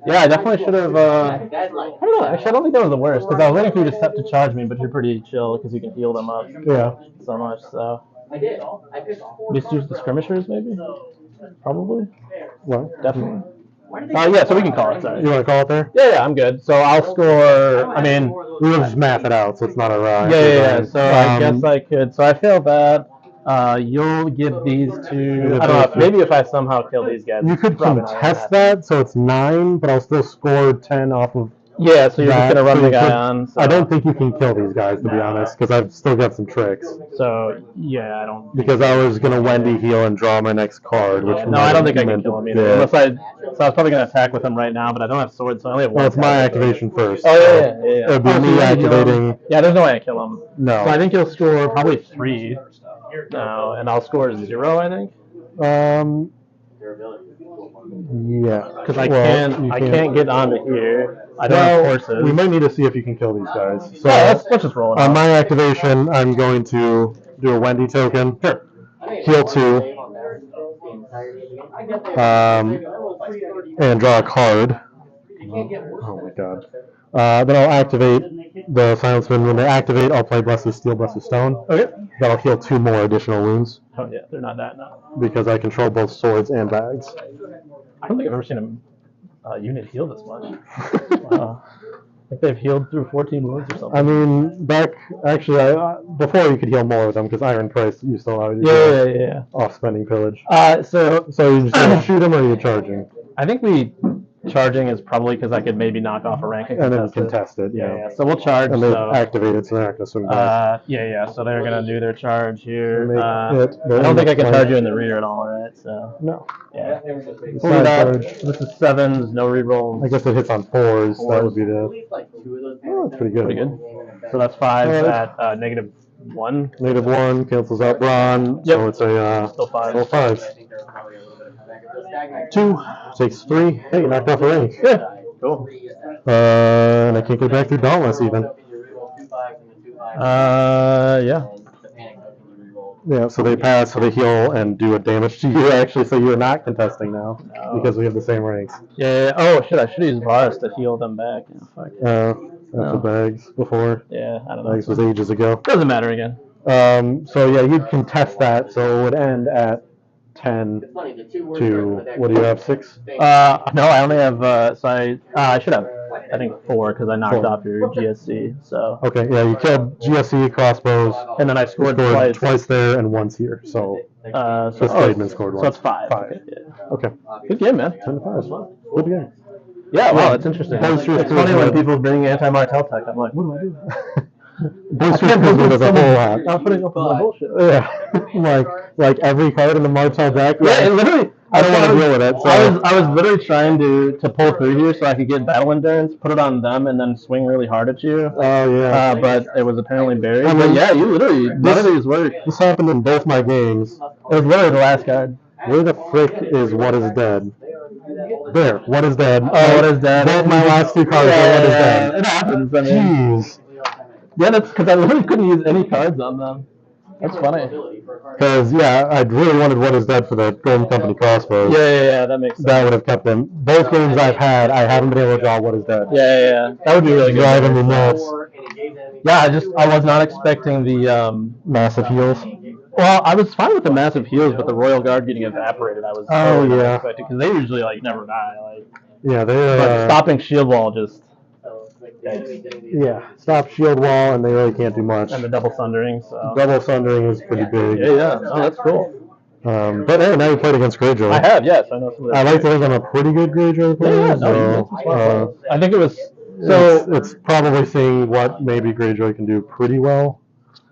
Yeah, I definitely should have, I don't know, actually I don't think that was the worst, because I was waiting for you to step to charge me, but you're pretty chill, because you can heal them up so much, so. Just use the skirmishers, maybe? Probably? Well, definitely. Yeah, so we can call it, sorry. You want to call it there? Yeah, I'm good. So I'll score, we will just math it out, so it's not a ride. Yeah. So I guess I could. So I failed that. You'll give these to, I don't know, maybe if I somehow kill these guys. You could contest that, so it's 9, but I'll still score 10 off of. Yeah, so you're just going to run the guy on. So. I don't think you can kill these guys, to be honest, because I've still got some tricks. So, yeah, I don't. Because I was going to Wendy heal and draw my next card. Which no, I don't think I can kill him either. Unless so I was probably going to attack with him right now, but I don't have swords, so I only have 1. Well, it's my activation first. Oh, yeah. It would be me activating. Yeah, there's no way I kill him. No. So I think you'll score probably 3 now, and I'll score 0, I think. Yeah, because I can't get onto here. I don't have horses. We might need to see if you can kill these guys. So let's just roll it. On my activation, I'm going to do a Wendy token. Sure. Heal 2. And draw a card. Oh my god. Then I'll activate the Silenceman. When they activate, I'll play Blessed Steel, Blessed Stone. Okay. That'll heal 2 more additional wounds. Oh yeah, they're not that now. Because I control both swords and bags. I don't think I've ever seen a unit heal this much. Wow. think they've healed through 14 wounds or something. I mean, before you could heal more with them because Iron Price used to allow you to Yeah. off spending pillage. So you just gonna shoot them or are you charging? I think charging is probably because I could maybe knock off a rank and then contest it. Yeah. So we'll charge. And they've activated, so they're not gonna swing back. Yeah. So they're gonna do their charge here. Make it I don't think I can charge you in the rear at all, right? So no. yeah. Charge. This is 7s, no reroll. I guess it hits on 4s. That would be the. Oh, that's pretty good. Pretty good. So that's 5 at -1. -1 cancels out Brawn. Yep. So it's a Still 5. Still 5. 2 takes 3. Hey, you knocked off a rank. Yeah. Cool. And I can't get back through Dauntless even. Yeah. Yeah, so they pass, so they heal and do a damage to you actually, so you're not contesting now because we have the same ranks. Yeah. Oh shit! I should have used Varus to heal them back. Yeah, fuck. That's the bags before. Yeah, I don't know. Bags was ages ago. Doesn't matter again. So yeah, you'd contest that, so it would end at 10 to, what do you have, 6? No, I only have, I should have, I think 4, because I knocked off your GSC, so. Okay, yeah, you killed GSC, crossbows, and then I scored twice there and once here, so. Flademan scored once. So it's 5. 5. Okay, yeah. Okay. Good game, man. 10 to 5. Good game. Yeah, wow, that's interesting. It's funny when people people bring anti-Martell tech, I'm like, what do I do? Boosters does a whole lot. I'm putting up with my bullshit. Yeah, like every card in the Martell deck. Yeah, literally. I don't want to deal with it. So. I was literally trying to pull through here so I could get battle endurance, put it on them, and then swing really hard at you. Oh yeah. But it was apparently buried. But yeah, you literally none of these worked. This happened in both my games. It was literally the last card. Where the frick is What Is Dead? There, What Is Dead? Oh, What Is Dead? Both my last 2 cards are What Is Dead. It happens. I mean. Jeez. Yeah, that's because I literally couldn't use any cards on them. That's funny. Because, yeah, I really wanted What Is Dead for the Golden Company crossbows. Yeah, that makes sense. That would have kept them. Both games I've had, I haven't been able to draw What Is Dead. Yeah. That would be really good. Driving me nuts. Yeah, I was not expecting the massive heals. Well, I was fine with the massive heals, but the Royal Guard getting evaporated, I was totally not expecting, because they usually never die. Yeah, they're stopping shield wall just. Yeah, stop shield wall, and they really can't do much. And the double sundering, so. Double sundering is pretty big. Yeah. Oh, that's cool. But hey, now you played against Greyjoy. I have, yes. I know some of that. I like to think I'm a pretty good Greyjoy player. Yeah, I think it was. So it's probably seeing what maybe Greyjoy can do pretty well,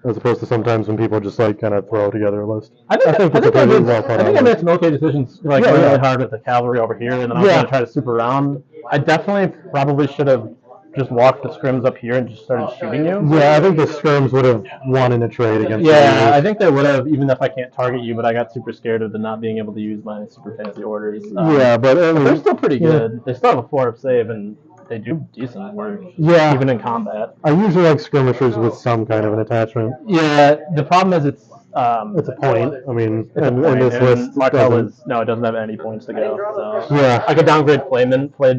as opposed to sometimes when people just kind of throw together a list. I think I made some okay decisions, really hard with the cavalry over here, and then I was going to try to swoop around. I definitely probably should have just walked the scrims up here and just started shooting you. Yeah, I think the scrims would have won in a trade against you. I think they would have, even if I can't target you, but I got super scared of the not being able to use my super fancy orders. But they're still pretty good. They still have a 4 of save, and they do decent work, even in combat. I usually like skirmishers with some kind of an attachment. Yeah, the problem is it's a point. I mean, and this list Martell it doesn't have any points to go. So. Yeah, I could downgrade Flayed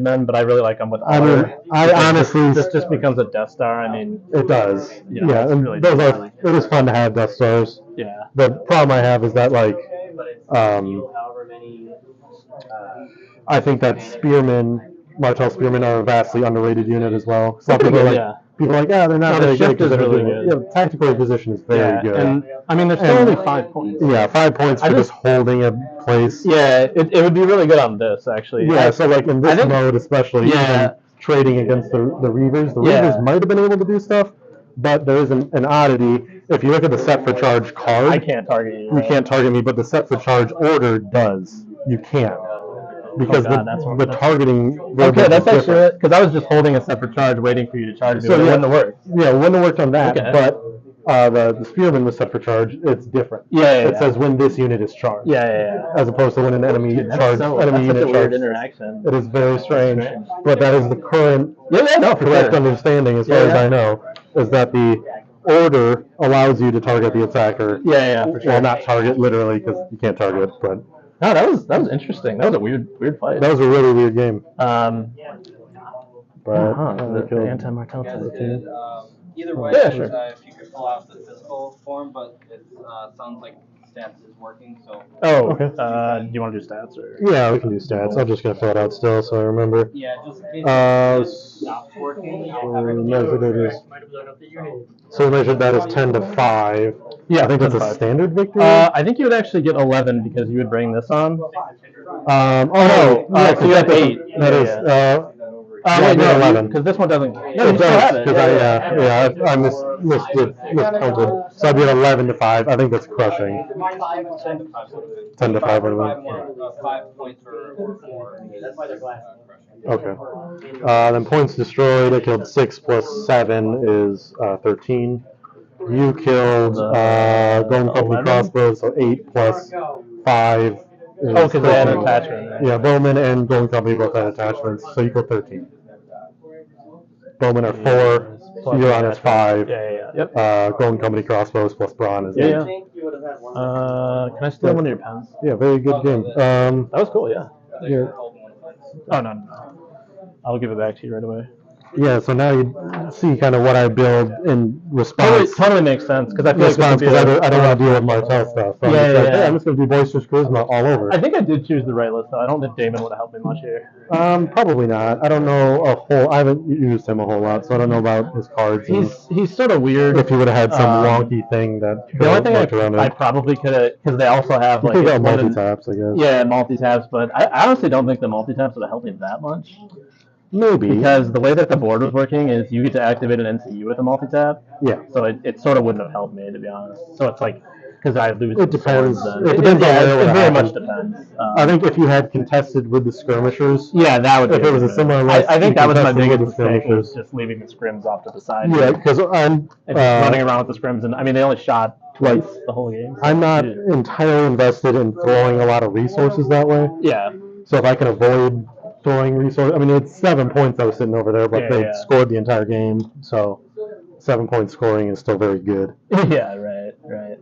Men, but I really like them with Uller. I honestly, this just becomes a Death Star. I mean, it does. Yeah, and really it is fun to have Death Stars. Yeah. The problem I have is that I think that Martell Spearmen are a vastly underrated unit as well. Some people are like, they're not very good. Is really good. Yeah, tactical position is very good. And I mean, there's still only 5 points. Yeah, 5 points for just holding a place. Yeah, it would be really good on this actually. Yeah, so in this mode especially, trading against the Reavers. The Reavers might have been able to do stuff, but there is an oddity. If you look at the set for charge card, I can't target you. You can't target me, but the set for charge order does. You can't. Because the targeting. Okay, that's actually it. Because I was just holding a separate charge, waiting for you to charge me. So it wouldn't have worked. Yeah, it wouldn't have worked on that. Okay. But the Spearman was set for charge. It's different. It says when this unit is charged. As opposed to when an enemy unit charged. Weird interaction. It is very strange. But that is the current correct understanding, as far as I know, is that the order allows you to target the attacker. For sure. Well, not target literally because you can't target, but. No, that was interesting. That was a weird fight. That was a really weird game. The anti-Martell Either way, sure. if you could pull out the physical form, but it sounds like stance is working, so. Oh, Okay. Do you want to do stats or? Yeah, we can do stats. I'm just gonna fill it out still, so I remember. Yeah, just in case it stops working, I'll have it. So we measured that as 10 to 5. Yeah, I think 10 that's to a 5. standard victory. I think you would actually get 11 because you would bring this on. Oh no, yeah, so you have 8. That Yeah, is. yeah. Yeah, Wait, no, 11. because this one doesn't. No, It you still does, have it. because I miscounted. So I'd be at 11 to 5. I think that's crushing. 10 to 5 would have been. 5 points or 4. That's why they're glass. Okay. Then points destroyed. I killed 6 plus 7 is 13. You killed Golden Company 11? crossbows, so 8 plus 5 is Oh, because they had an 13. attachment. Right? Yeah, Bowman and Golden Company both had attachments, so you killed 13. Bowman are 4, Huron is 5. Yeah. Yep. Golden Company crossbows plus Brawn is 8. Yeah. Can I steal one of your pens? Yeah, very good game. That was cool, yeah. Yeah. Oh, no. I'll give it back to you right away. Yeah, so now you see kind of what I build in response. Totally makes sense, because I feel Response, like because I don't want to deal with Martell stuff. So I'm just like, hey, I'm just going to do boisterous charisma all over. I think I did choose the right list, though. I don't think Damon would have helped me much here. Probably not. I don't know I haven't used him a whole lot, so I don't know about his cards. He's sort of weird. If he would have had some wonky thing that the only thing around I probably could have, because they also have like multi-taps, I guess. Yeah, multi-taps, but I honestly don't think the multi-taps would have helped me that much. Maybe. Because the way that the board was working is you get to activate an NCU with a multi-tap. Yeah. So it sort of wouldn't have helped me, to be honest. So it's like, because I lose. It depends. Swords, it depends on where it very much depends. I think if you had contested with the skirmishers. Yeah, that would be. If it was a similar list, I think that was my biggest mistake, was just leaving the scrims off to the side. Yeah, because I'm running around with the scrims, and I mean, they only shot twice the whole game. So I'm not entirely invested in throwing a lot of resources that way. Yeah. So if I can avoid throwing resources, I mean, it's 7 points I was sitting over there, but they scored the entire game, so 7 point scoring is still very good. Yeah, right.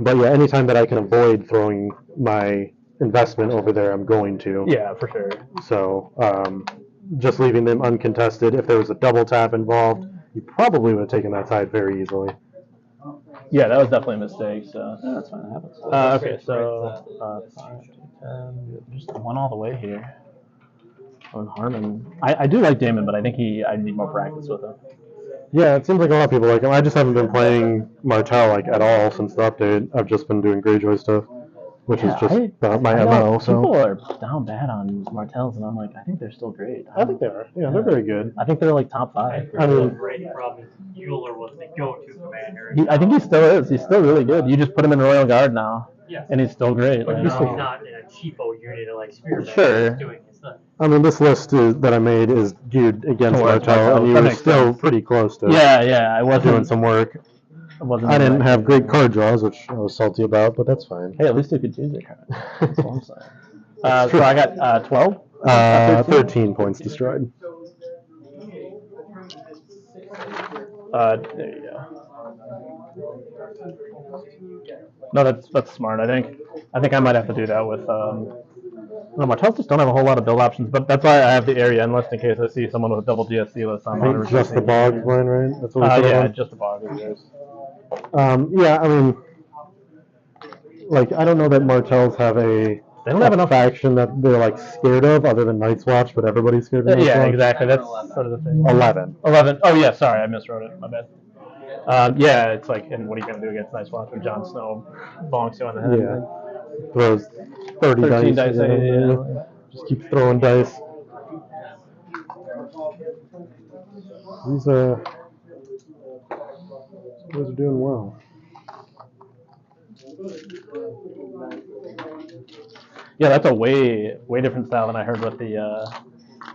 But yeah, anytime that I can avoid throwing my investment over there, I'm going to. Yeah, for sure. So just leaving them uncontested. If there was a double tap involved, you probably would have taken that side very easily. Yeah, that was definitely a mistake. So that's fine. It happens. Okay, so 5, 10, just one all the way here. On Harmen, I do like Damon, but I think I need more practice with him. Yeah, it seems like a lot of people like him. I just haven't been playing Martell like at all since the update. I've just been doing Greyjoy stuff, which is just my MO. So people are down bad on Martells, and I'm like, I think they're still great. I think they are. Yeah, they're very good. I think they're like top 5. I mean, The problem is Uller was the go-to commander. I think he still is. He's still really good. You just put him in Royal Guard now, and he's still great. But Like, he's not in a cheapo unit like Spearman. Sure. He's doing his stuff. I mean, this list that I made is geared against Martell, and you were still pretty close to I was doing some work. I didn't have great card draws, which I was salty about, but that's fine. Hey, at least you could choose your card. That's all I'm saying. So I got 12? 13 points destroyed. There you go. No, that's smart. I think I might have to do that with. No, Martells just don't have a whole lot of build options, but that's why I have the area end list in case I see someone with a double GSC list on. I think just the bog is mine, right? That's what we yeah, just the bog is yours. Yeah, I mean, like I don't know that Martells have They don't have enough faction that they're like scared of, other than Night's Watch, but everybody's scared of Night's Yeah, Watch. exactly. That's sort of the thing. 11. 11. Oh yeah, sorry, I miswrote it. My bad. Yeah, it's like, and what are you gonna do against Night's Watch when Jon Snow bonks you on the head? Yeah. Throws 30 13 dice. Yeah. Just keep throwing dice. These guys are doing well. Yeah, that's a way different style than I heard with the.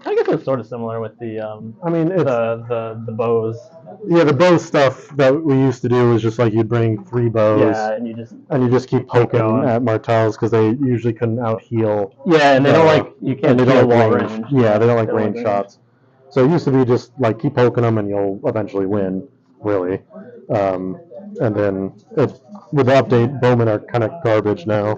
I guess it's sort of similar with the. I mean, it's, the bows. Yeah, the bow stuff that we used to do was just like you'd bring 3 bows. Yeah, and you just keep poking at Martells because they usually couldn't out heal. Yeah, and they don't like you can't heal wall range. Yeah, they don't like range shots. So it used to be just like keep poking them and you'll eventually win, really. And then with the update, bowmen are kind of garbage now.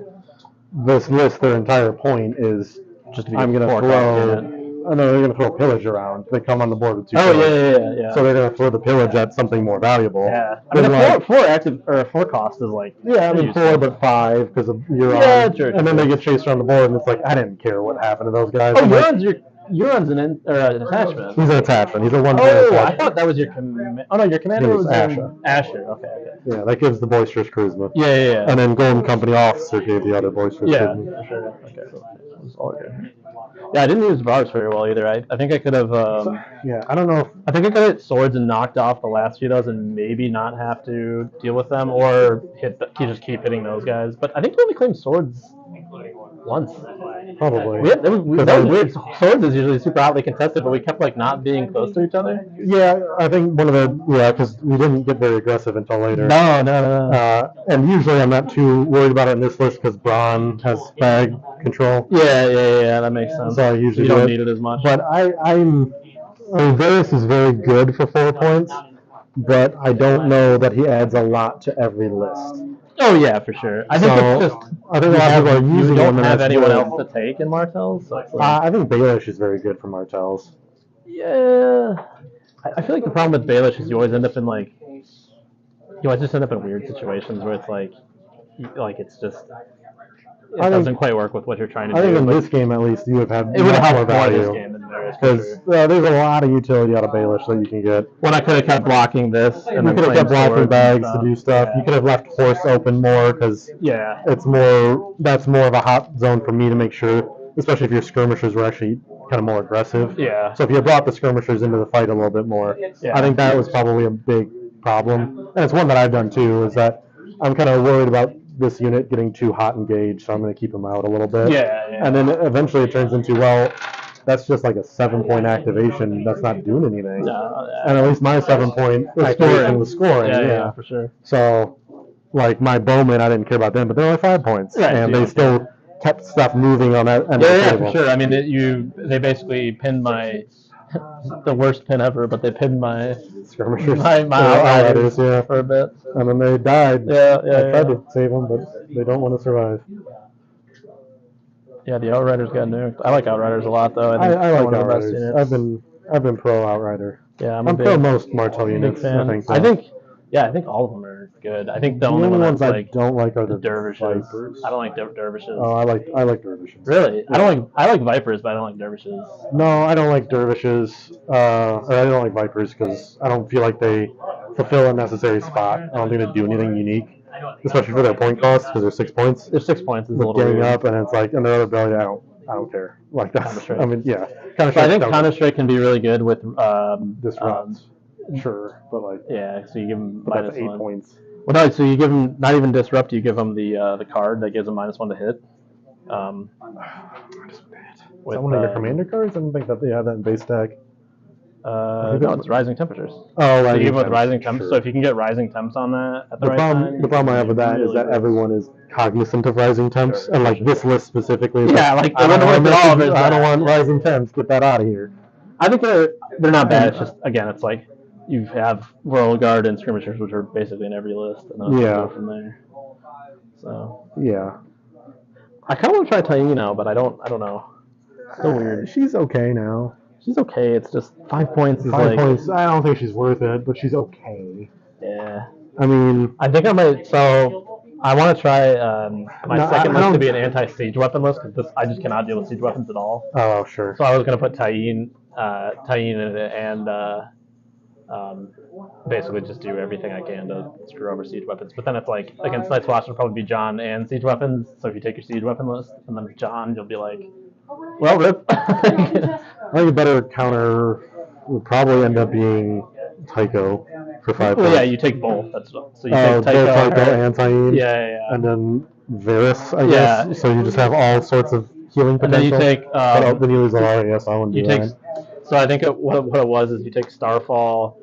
This list, their entire point is just I'm gonna throw I know they're going to throw pillage around. They come on the board with 2 Oh pillage. yeah. So they're going to throw the pillage at something more valuable. Yeah. I mean, Then, four active or 4 cost is like. Yeah, I mean 4, but 5 because of Euron. Yeah, true. And then they get chased around the board, and it's like I didn't care what happened to those guys. Oh, Euron's an attachment. He's an attachment. He's a 1-point attachment. attachment. I thought that was your command. Oh no, your commander was Asha. Asher. Okay. Yeah, that gives the boisterous charisma. Yeah. And then Golden Company officer gave the other boisterous charisma. Yeah, sure. Okay, so it was all good. Yeah, I didn't use barbs very well either. I think I could have. Yeah, I don't know. I think I could hit swords and knocked off the last few of those and maybe not have to deal with them or just keep hitting those guys. But I think we only claimed swords once. Probably. That was weird. Swords is usually super hotly contested, but we kept like not being close to each other. Yeah, I think because we didn't get very aggressive until later. No. And usually I'm not too worried about it in this list because Braun has bag control. Yeah, that makes sense. So I usually you don't need it as much. But I mean, Varys is very good for 4 points, but I don't know that he adds a lot to every list. Oh yeah, for sure. I think it's just. I think a lot of people are using you don't him. have anyone else to take in Martells. So I think Baelish is very good for Martells. Yeah, I feel like the problem with Baelish is you always end up in like. You always just end up in weird situations where it's like it's just. It doesn't quite work with what you're trying to do. I think in this game, at least, you would have it would have more value. This game than Varys, because there's a lot of utility out of Baelish that you can get. When I could have kept blocking this, and you could have kept blocking bags to do stuff. Yeah. You could have left horse open more because that's more of a hot zone for me to make sure, especially if your skirmishers were actually kind of more aggressive. Yeah. So if you brought the skirmishers into the fight a little bit more, I think that was probably a big problem. And it's one that I've done too. Is that I'm kind of worried about this unit getting too hot engaged, so I'm going to keep them out a little bit. Yeah. And then eventually it turns into, that's just like a 7-point activation. That's not doing anything. No, and at least my 7-point activation was scoring. Yeah, for sure. So, like my bowmen, I didn't care about them, but they're only 5 points, and they still kept stuff moving on that end of the table. For sure. I mean, they basically pinned my. The worst pin ever, but they pinned my skirmishers, my outriders for a bit, and then they died. I tried to save them, but they don't want to survive. Yeah, the Outriders got nuked. I like Outriders a lot, though. I like Outriders. I've been pro Outrider. Yeah, I'm pro most Martell units. Fan. I think I think all of them are good. I think the only ones I don't like are the dervishes. Vipers. I don't like dervishes. Oh, I like dervishes. Really? Yeah. I like Vipers, but I don't like dervishes. No, I don't like dervishes. Or I don't like Vipers because I don't feel like they fulfill a necessary spot. I don't think they do anything unique, especially for their point cost because they're 6 points. They're 6 points. Is a little getting weird. up, and it's like another ability. I don't care. Like that. I mean, yeah. I think Counter-Strike can be really good with disrupt. Sure, but like so you give them that's -1 points. Well, no, so you give them not even disrupt. You give them the card that gives them -1 to hit. Is that one of your commander cards? I don't think that they have that in base deck. No, it's rising temperatures. Oh, so you give with rising temps. Sure. So if you can get rising temps on that at the right time. The problem I have with that is that everyone is cognizant of rising temps, and like this list specifically. Yeah, I don't want rising temps. Get that out of here. I think they're not bad. It's just it's like you have Royal Guard and skirmishers, which are basically in every list, and then go from there. So I kind of want to try Taino, but I don't know. It's so weird. She's okay now. She's okay. It's just 5 points. 5 points. I don't think she's worth it, but she's okay. Yeah. I mean, I think I might. So I want to try my second list to be an anti-siege weapon list because I just cannot deal with siege weapons at all. Oh, sure. So I was going to put Taino in it and basically just do everything I can to screw over siege weapons. But then it's like against Night's Watch it'll probably be John and siege weapons. So if you take your siege weapon list and then John, you'll be like, well, rip. I think a better counter would probably end up being Tycho for 5 points. Well, yeah, you take both. That's so you take Tycho and Taino. Yeah. And then Varys, I guess. Yeah. So you just have all sorts of healing potential. And then you take. Then you lose Uller. Yes, I wouldn't do that. So I think what it was is you take Starfall.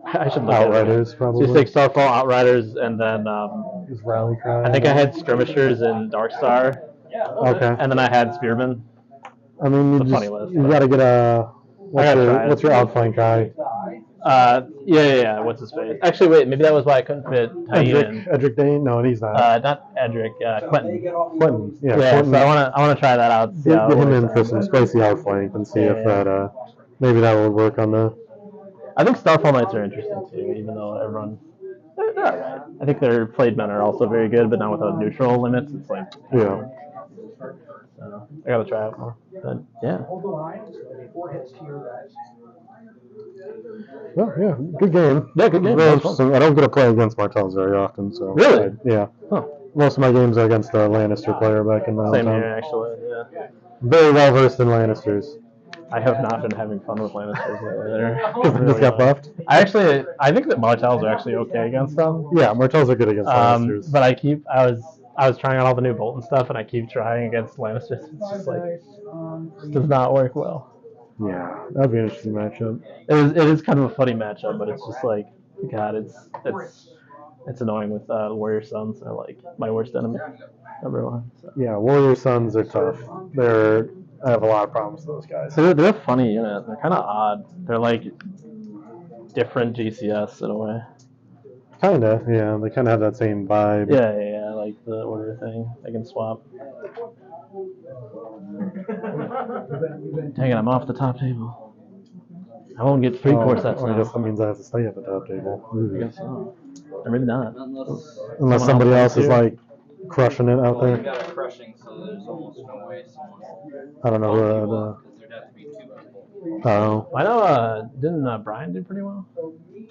I should look Outriders, at it. probably. So you take Starfall, Outriders, and then Rally Cry. I think I had Skirmishers and Darkstar. Okay. And then I had Spearmen. I mean, you got to get what's your outflank guy? Yeah. What's his face? Actually, wait. Maybe that was why I couldn't fit Tyene. Edric Dane? No, he's not. Not Edric. Quentin. Quentin. Yeah, Yeah. Quentin. So I wanna try that out. See Get how it him works in out. for some spicy outflank and see if Yeah. that maybe that will work on the. I think Starfall Knights are interesting too, even though everyone. They're alright. I think their played men are also very good, but not without neutral limits. It's like. Yeah. I gotta try it more. But yeah. Well, yeah, good game. Yeah, good game. Very interesting. I don't get to play against Martells very often, so. Really? Yeah. Huh. Most of my games are against the Lannister player back in my Same hometown. here, actually. Yeah. Very well versed in Lannisters. I have not been having fun with Lannisters lately. Because they just got buffed? I think that Martells are actually okay against them. Yeah, Martells are good against Lannisters. But I was trying out all the new Bolton stuff, and I keep trying against Lannisters. It's just like it does not work well. Yeah, that'd be an interesting matchup. It is kind of a funny matchup, but it's just like God, it's annoying with Warrior Sons. They're like my worst enemy, number one. So. Yeah, Warrior Sons are tough. I have a lot of problems with those guys. They're a funny unit. They're kind of odd. They're like different GCS in a way. Kinda, yeah. They kind of have that same vibe. Yeah, like the order thing. They can swap. Dang it, I'm off the top table. I won't get free core sets I now. guess that means I have to stay at the top table. I guess so. Or maybe not. Unless somebody else is like crushing it out Well, you there. got a crushing, so there's almost no way someone. I don't know who Because there'd have to be 2 people. Oh. I know, didn't Brian do pretty well?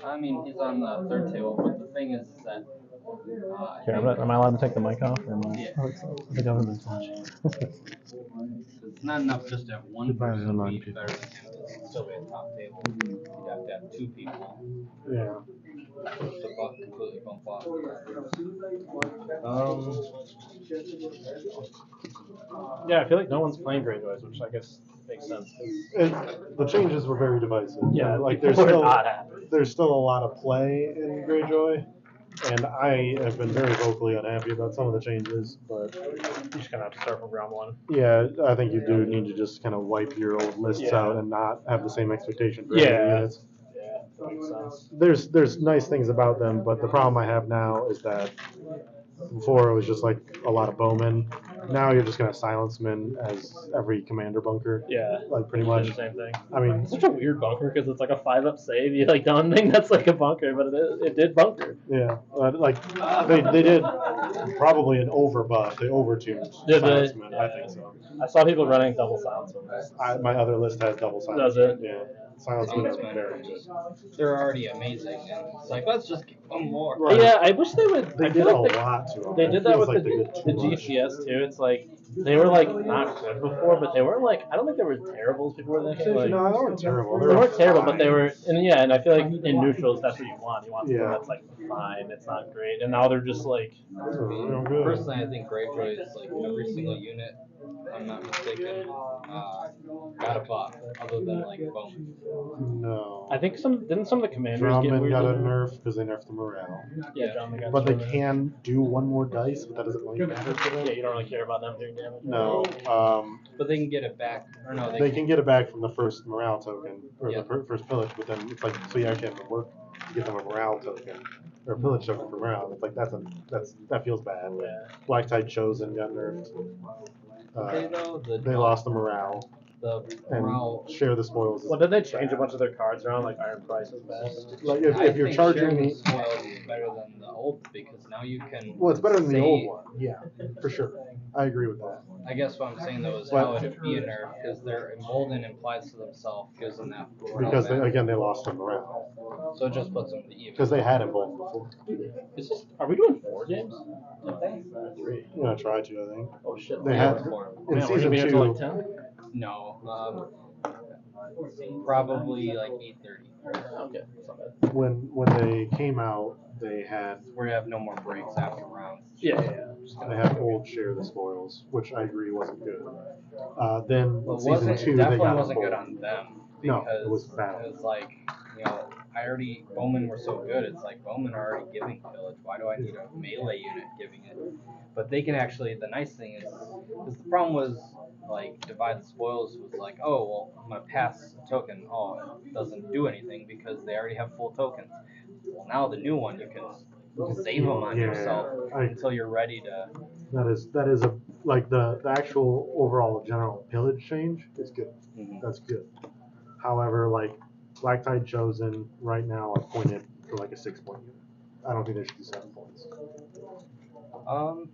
I mean, he's on the 3rd table, but the thing is that. Here, am I allowed to take the mic off? Or am I? Yeah. The government's watching. It's not enough just to have one Goodbye, person online be people. better than him to still be at top table. You'd have to have 2 people Yeah. to completely bump off. Yeah, I feel like no one's playing Greyjoys, which I guess makes sense. The changes were very divisive. Yeah, like people are not happy. there's still a lot of play in Greyjoy, and I have been very vocally unhappy about some of the changes. But You just kind of have to start from ground one. yeah, I think you do need to just kind of wipe your old lists out and not have the same expectation for any Yeah. units. Yeah, that makes sense. There's nice things about them, but the problem I have now is that before it was just like a lot of bowmen. Now you're just gonna silence them in as every commander bunker. Yeah, Like pretty do much. the same thing. I mean, It's such a weird bunker because it's like a 5-up save. You like don't think that's like a bunker, but it did bunker. yeah, like they did probably an over buff. They overtuned Did they? silencemen. I think so. I saw people running double silence. My other list has double silence. Does it? Yeah, silencemen are very good. They're already amazing, and it's like, let's just give one more. Right. Yeah, I wish they would. They I did feel a like lot to them. they It did that feels with like they did the too much. GCS too. It's like they were like not good before, but they weren't like I don't think they were terrible before this. Like, No, they weren't terrible. they weren't terrible, but fine. they were. And I feel like in neutrals that's what you want. You want something Yeah. that's like fine. It's not great, and now they're just like They're real good. Personally, I think Greyjoy is like every single unit, if I'm not mistaken, got a buff, other than like Bone. No. I think some of the commanders get Drummond weird. got a nerf because they nerfed the morale. Yeah, Drummond got But they nerfed. can do one more dice, but that doesn't really matter to them. Yeah, you don't really care about them doing damage. No. But they can get it back, or no, They can get it back from the first morale token, or Yeah. the first pillage, but then it's like, so you actually have to work to get them a morale token, or a pillage token for morale. It's like, that feels bad. Yeah. Black Tide Chosen got nerfed. Okay, though, They lost the morale, the and morale. share the spoils. Well, did they change a bunch of their cards around? Like Iron Price is bad. Like, I if you're think charging sharing me, the spoils is better than the old because now you can. well, it's better than the say- old one. Yeah, for sure. I agree with that. I guess what I'm saying though is But- how would it be a nerf because their emboldened implies to themselves gives them that. Because they, back. again, they lost the morale. So it just puts them to even. Because they had Emboldened before. Are we doing 4 games? 3. I'm gonna try to, I think. Oh shit. They Yeah, had before. in Man, we're gonna season be here 2. till like 10? No, probably like 8:30. Okay, that's not bad. when they came out, they had Where you have no more breaks after rounds. Yeah. they had old share the spoils, which I agree wasn't good. Then But season wasn't 2 it they definitely got wasn't good Emboldened. on them No, because it was bad. it was like you know Bowmen were so good. It's like Bowmen are already giving pillage. Why do I need a melee unit giving it? But they can actually. The nice thing is, because the problem was like divide the spoils was like, oh well, I'm gonna pass a token. Oh, it doesn't do anything because they already have full tokens. Well, now the new one you can save them on yourself until you're ready to. That is like the actual overall general pillage change is good. That's good. However, like Black Tide Chosen right now are pointed for like a 6-point unit. I don't think they should do 7 points.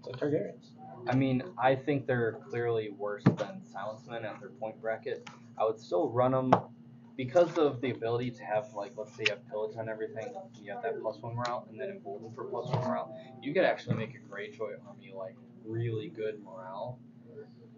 The Targaryens. I mean, I think they're clearly worse than Silencemen at their point bracket. I would still run them because of the ability to have, like, let's say you have pillage on everything, you have that +1 morale, and then embolden for +1 morale. You could actually make a Greyjoy army like really good morale.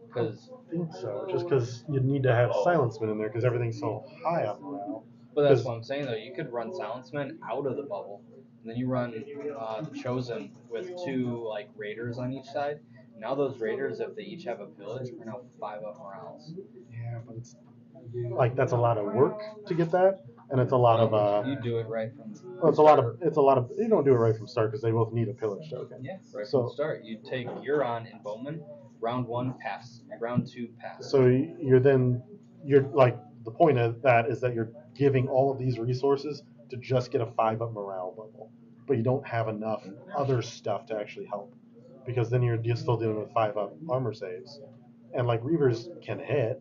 Because I think so, just because you need to have Silencemen in there because everything's so high on morale. But that's what I'm saying though. You could run Silencemen out of the bubble, and then you run the Chosen with 2 like raiders on each side. Now those raiders, if they each have a pillage, are now 5-up morales. Yeah, but it's like that's a lot of work to get that, and it's a lot of you do it right from. Well, it's a lot of. You don't do it right from start because they both need a pillage token. Yeah, right from the start. You take Euron and Bowman. Round 1 pass. Round 2 pass. So you're like the point of that is that you're giving all of these resources to just get a 5-up morale bubble, but you don't have enough other stuff to actually help, because then you're still dealing with 5-up armor saves, and like Reavers can hit,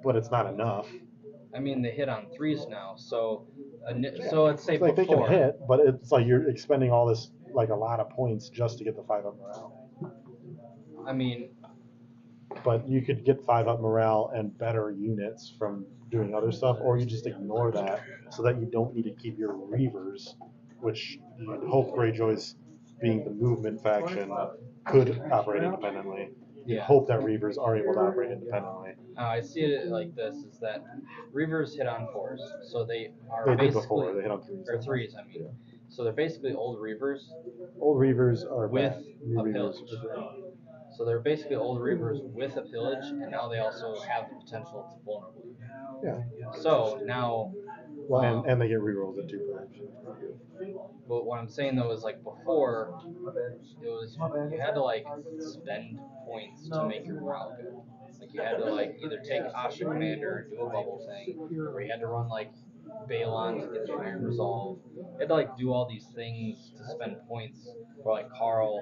but it's not enough. I mean, they hit on 3s now, so let's say like before. They can hit, but it's like you're expending all this like a lot of points just to get the 5-up morale. I mean, but you could get 5-up morale and better units from doing other stuff, or you just ignore that so that you don't need to keep your Reavers, which you'd hope Greyjoys, being the movement faction, could operate independently. You'd hope that Reavers are able to operate independently. I see it like this: is that Reavers hit on 4s, so they are They basically did before. They hit on 3s. Or 3s, I mean. Yeah. So they're basically old Reavers. Old Reavers are with bad. New a Reavers pillage. are great. So they're basically old Reavers with a pillage, and now they also have the potential to vulnerable you. Yeah. So now. Well, and they get rerolls at 2 times. But what I'm saying though is like before, it was you had to like spend points to make your morale good. Like you had to like either take Asha Commander and do a bubble thing, or you had to run like Balon to get the Iron Resolve. You had to like do all these things to spend points, or like Carl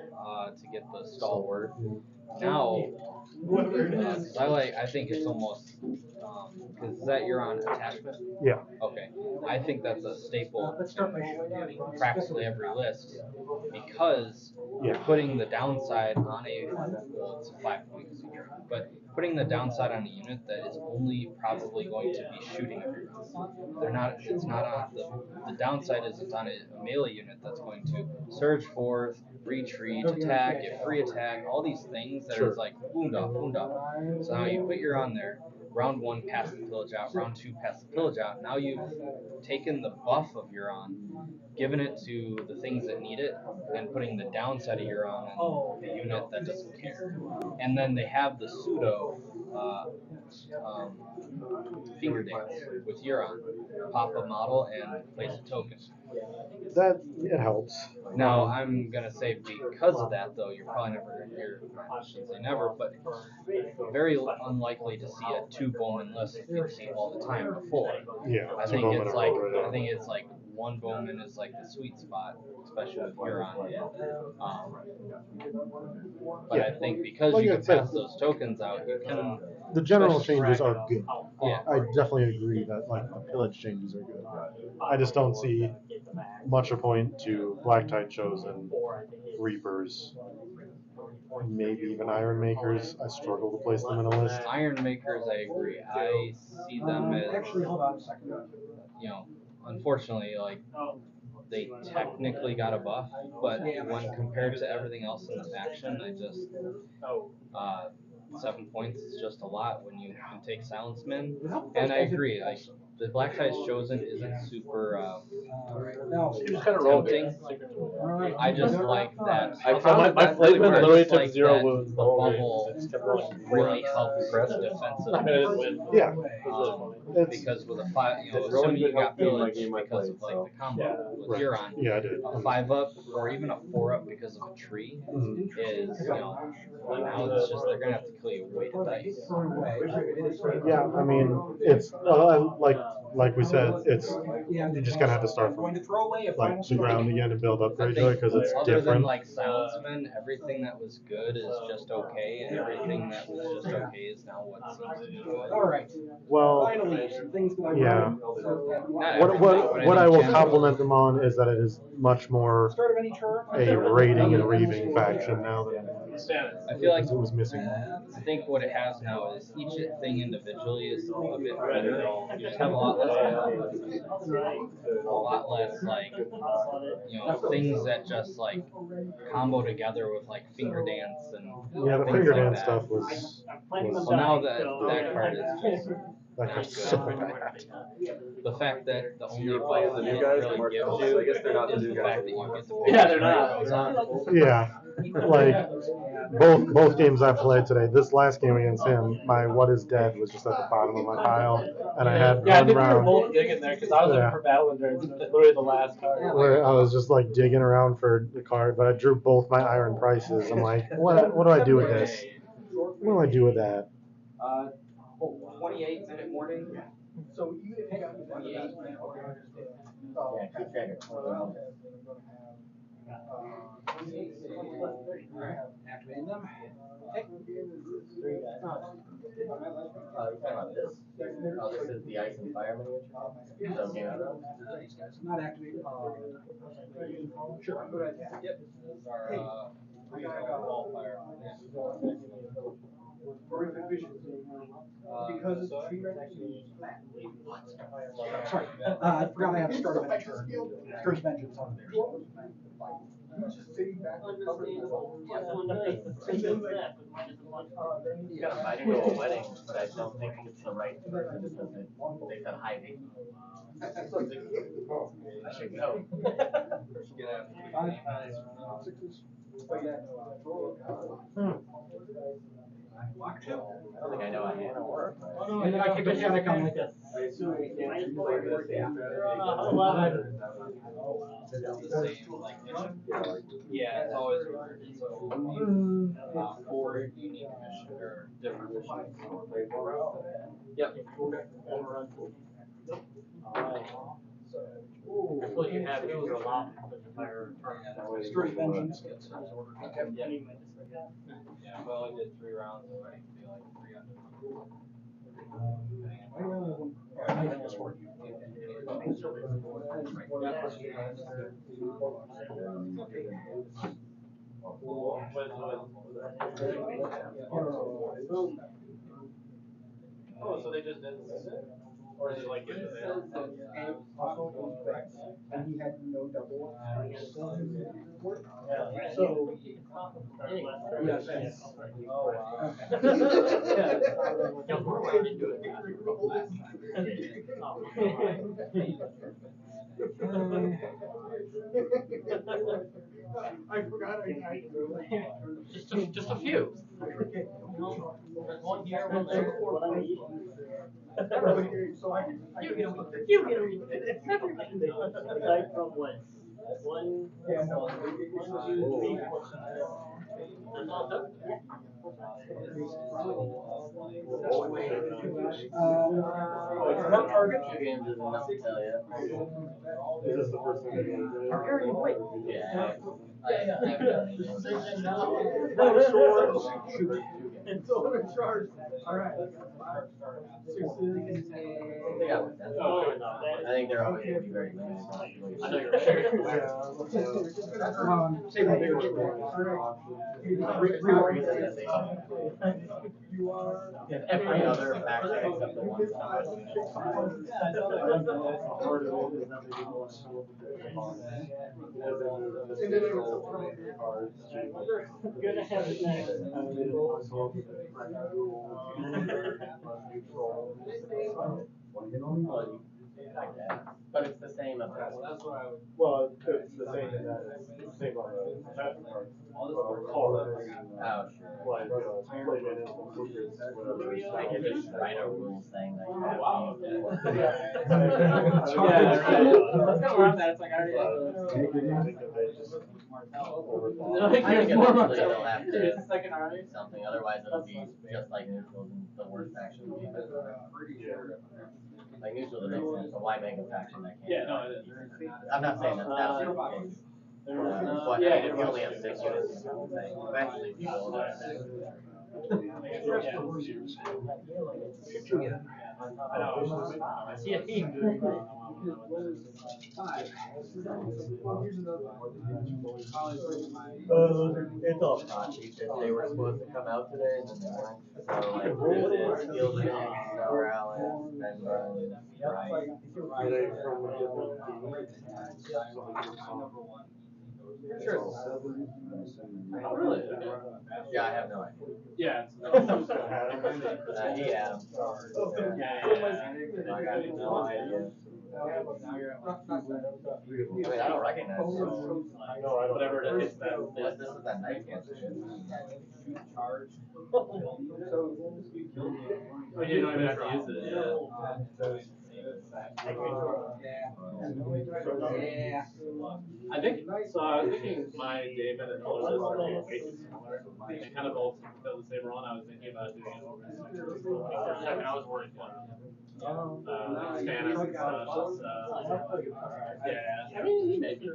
to get the Stalwart. Now, I think it's almost because is that Euron attachment? Yeah. Okay, I think that's a staple in practically every list because you're putting the downside on it's a 5 point secret, but putting the downside on a unit that is only probably going to be shooting everyone. It's not on the downside isn't on a melee unit that's going to surge forth, retreat, attack, get free attack, all these things that is like boom off. So now you put your on there. Round 1, pass the pillage out. Round 2, pass the pillage out. Now you've taken the buff of Euron, given it to the things that need it, and putting the downside of Euron on the unit that doesn't care. And then they have the pseudo finger dance with Euron. Pop a model and place a token. That it helps. Now I'm gonna say because of that though, you're probably never gonna hear. I shouldn't say never, but very unlikely to see a 2 Bowman list that you see all the time before. Yeah, I think it's like 1 Bowman is like the sweet spot, especially with Euron. But I think because you can pass those tokens out, you can. The general changes are good. Yeah. I definitely agree that like the pillage changes are good. I just don't see much a point to Black Tide Chosen, Reapers, maybe even Iron Makers. I struggle to place them in a list. Iron Makers, I agree. I see them as, unfortunately, like, they technically got a buff, but when compared to everything else in the faction, 7 points is just a lot when you can take Silenceman. And I agree, like the Black Size Chosen isn't super tempting. I just like that. I found my flavor literally took 0 wounds. The bubble really helps defensively. I mean, I didn't win. Yeah. Because with a 5, assuming you got pillage because of like the combo with Huron, Yeah, I did. a 5-up or even a 4-up because of a tree is, now it's just they're gonna have to kill you with weight of dice. Yeah, I mean, it's like we said, it's you just kind of have to start from like the ground again and build up Greyjoy because it's Other than different. like Silenceman, everything that was good is just okay, and everything that was just okay is now what seems to be good. All right. Well, yeah. What I will compliment them on is that it is much more a raiding and reaving faction now than I feel like it was missing. I think what it has now is each thing individually is a bit better. You just have a lot less like things that just like combo together with like finger dance and Yeah, the things finger like dance that. stuff was Well, now that card is just like not so good. bad. The fact that the only playing buff the new it guys, really Martell, gives so I you guess they're not the is new the guys fact that you anymore. get to pick Yeah, they're which not. card goes on. Yeah, like both games I played today. This last game against him, my what is dead was just at the bottom of my pile, and I had Yeah, I one think we were round both digging there because I was looking for battle endurance. Literally the last card. where I was just like digging around for the card, but I drew both my iron prices. I'm like, what do I do with this? What do I do with that? 28 minute morning. So even if you got 28. Yeah, keep track of Activating them. you're talking about this? Oh, this is the ice and fire miniature? So, game out. Not activated. Sure. Go ahead. Yep. Wildfire. Horrific vision. Because it's tree flat. Sorry. I forgot I have start of any turn. Curse vengeance on there. You got invited to a wedding, but I don't think it's the right person because they said hi, Vicky. I should go. I don't think I know a Hannah or And then I kick a panic on like this. Yeah, it's always weird. So, 4 unique missions or different missions. Yep. Well, you have those a lot with the fire. Straight vengeance. Yeah, well, I did 3 rounds and I feel like 300. Oh, so they just did this? Or is it like give it there? And he had no double. So. Yes. I forgot Just a few. One here, one there. You get a aside from what? One. That's all Mark target. 2 games is enough to tell you. Is this the first time you're doing it? Target, you wait. Yeah. And so in charge. All right. They Yeah, I think they're always going to be very limited. I know you're sure. Same with bigger Every other factor except the one. Good to have it next. But it's the same as that. Well, it's the same in that it's the same on the patent cards. Color. Oh, sure. Like, plate in it, secrets, whatever. They could just write a rule saying that you have to use it. Yeah, that's kind of where I'm at. It's like I already have I think eventually they'll have to second army. do something, otherwise it'll be just like neutrals and the worst faction will be like neutrals, it makes sense, but why make a faction that can't? Yeah, no, it is. I'm not saying that that's the case. But yeah, if you only have 6 units, eventually people will have that. It's all patchy since they were supposed to come out today and then they weren't. So like this Field Mix, Star Alice, Benburn, right? Sure. Oh, really? Yeah, I have no idea. Yeah. Yeah. I got no idea. I mean, I don't recognize it. Whatever it is, This is that night one. But you don't even have to use it. Yeah. I think so. I was thinking my David and Uller list are way too similar. They kind of both fill the same role, and I was thinking about doing it over the second. I was worried about Spanish and stuff. So, yeah. I mean, maybe.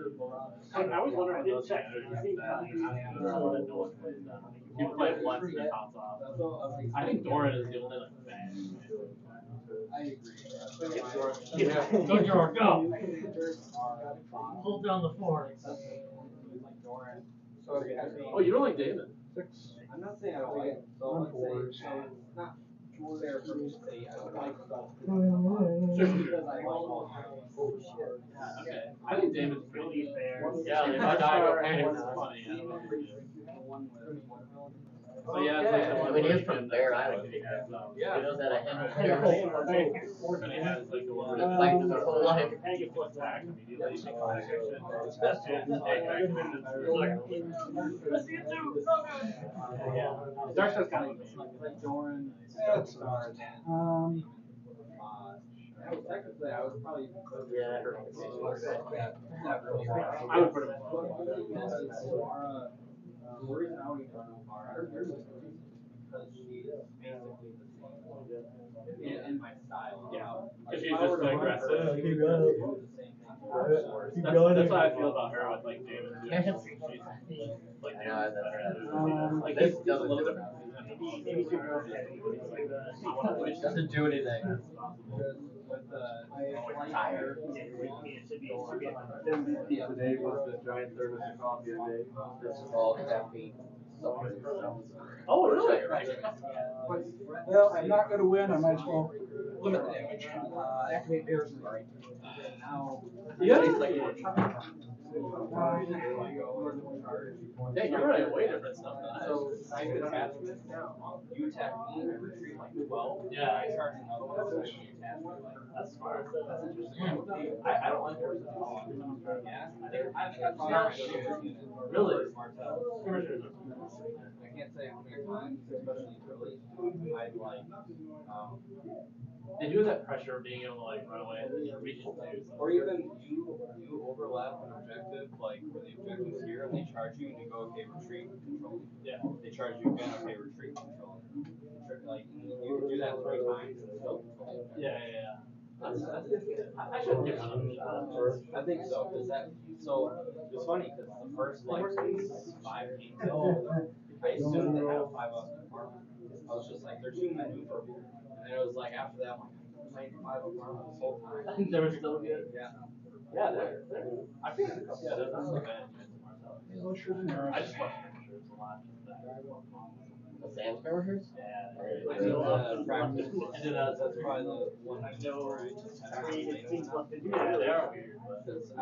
I was wondering about Spanish and stuff. You play it once and it pops off. I think Doran is the only like bad. I agree. Go, Jordan, go! Hold down the fort. Oh, you don't like David? I'm not saying I don't like it. So let's say, so it's not fair for me to say I don't like stuff. Just because I like all Okay. I think David's pretty fair. Yeah, if I die, go panic. It's funny. So yeah, it's like the one I mean, he's from Bear Island. Yeah. He knows how to handle And he has like the one where He fights his whole life. and you flip back immediately. You take flash action. Let's see it too. Yeah. Dark Side's kind of like Doran. That's hard. Technically, I was probably. Yeah, that hurt. I would put him in. The reason I would go Mara is because she is basically the same in my style. Yeah. Because she's just aggressive. Keep going. That's how I feel about her with like David. Like Like this doesn't do it. Which doesn't do anything. Tired. Today was the giant thermos of coffee a day. This is all caffeine. Oh, really? Well, I'm not going to win. I might as well limit the damage. Activate Bear's Right. Yeah. Yeah, you're right. Way different stuff than I So, type attachment, you tap me and retreat like 12. Yeah. I charge another one, so you attachment. That's smart. That's interesting. I don't like her. Yeah, I think that's not Really? Martell. I can't say how many times, especially early, I'd like, They do that pressure of being able to like run away and reach too. or even you overlap an objective, like where the objective's here and they charge you and you go, okay, retreat, control. Yeah. They charge you again, okay, retreat, control. Like, you can do that 3 times and still control. Yeah. I should give it another shot. I think so, because so it's funny because the first like 5 games, I assumed they had a 5 up compartment. I was just like, they're too maneuverable. And then it was like after that, I'm like, I think they were still good. Yeah, I think there's not so bad. I just watch skirmishers a lot. The sand skirmishers? Yeah. I mean, practice. That's probably the one I know where I just have to yeah, they are weird. Because I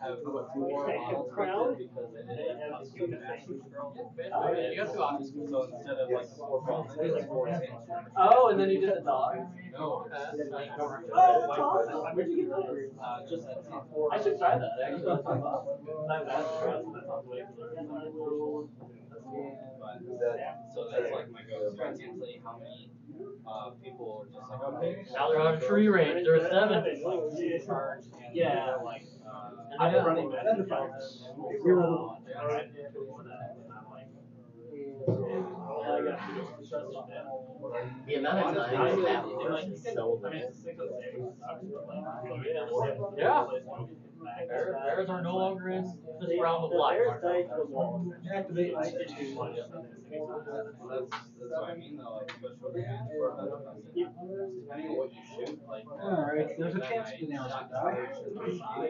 have 4 models printed because I did a custom master's girl. You got 2 options. So instead of like 4 balls, I did like 4 sand skirmishers. Oh, and then you did the dog? No. Oh, that's awesome. Where'd you get those? Just at I should try that. Actually, that sounds awesome. That sounds way cooler. So that's like my go-to. I can't tell you how many people are just like, okay. Now they're on tree range. They're 7. Charge. Yeah. Like, I'm running back. The amount of time you have to is so limited. Yeah. Bears are no longer in this realm of life. Activate. That's what I mean though, like especially with the depending on what you shoot, like Alright, there's a chance to now.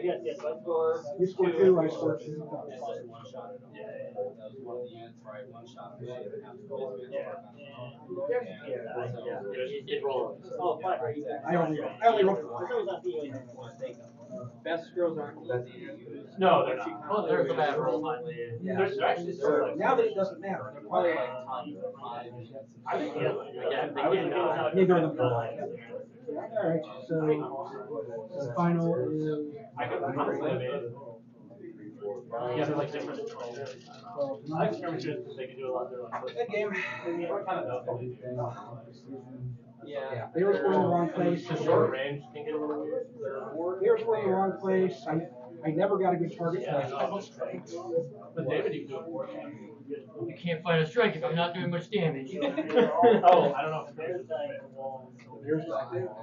Yes, I score. You score 2, I score 2. just like one shot it. That was one of the units where I one shot it and have to basically It rolls. I only roll. Best scrolls aren't easy to use. No, they're not. Well, there's a bad roll. There's actually Now that it doesn't matter. They're probably like top 5 units. I think neither of them go like Alright, so the final is. I could honestly yeah, they're like different. I like skirmishers because they can do a lot. They're like Good game. what kind of know what they do. Yeah, they were scoring in the wrong place. Just short range can get a little weird. They were scoring in the wrong place. I never got a good target. But David, you can do it more. You can't fight a strike if you're not doing much damage. Oh, I don't know if there's I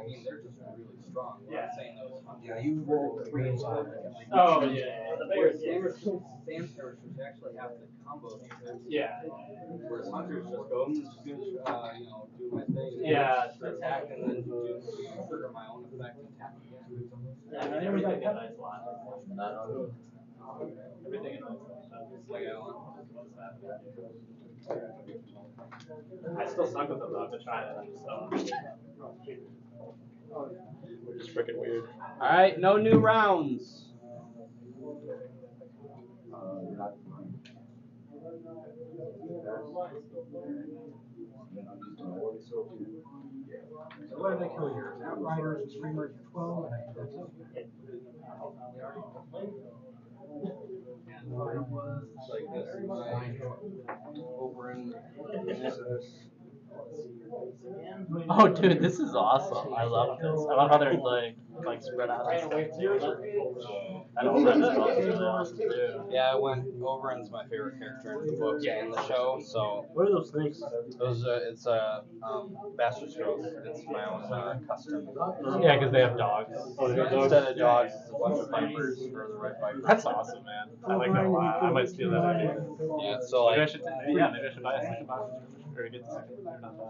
mean, they're just really strong. Yeah. I'm saying those. Yeah, you roll 3 and 5. Oh, yeah. Whereas sand skirmishers actually have the combo defense. Yeah. Whereas hunters just go, do my thing. Yeah. Attack and then trigger my own effect and attack again. Yeah, everything in Ice Lot. Everything in Ice I still suck with them though. I've been trying it. We're just freaking weird. Alright, no new rounds. So what did I kill here? Outriders and Screamers for 12, and I killed 2. Like this over in Oh, dude, this is awesome. I love this. I love how they're like spread out. I don't know. Yeah, I went Oberyn's my favorite character in the book and the show. So What are those things? it's a bastard scrolls. It's my own custom. Yeah, because they have dogs. Instead of dogs, it's a bunch of vipers for the red vipers. That's awesome, man. I like that a lot. I might steal that idea. Yeah, so like Maybe I should buy a second box or get the second. Or not buy.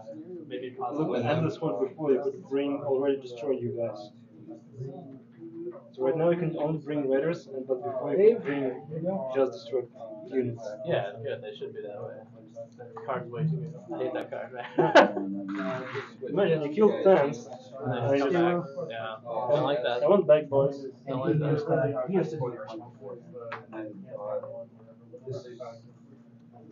Maybe Look at this one before you could bring already destroyed you guys. So right now you can only bring raiders, but before you could bring just destroyed units. Yeah, good. They should be that way. The card's way too good. I hate that card, man. Imagine you killed fans. And then just come back. Yeah. I don't like that. I want back boys. Don't like that.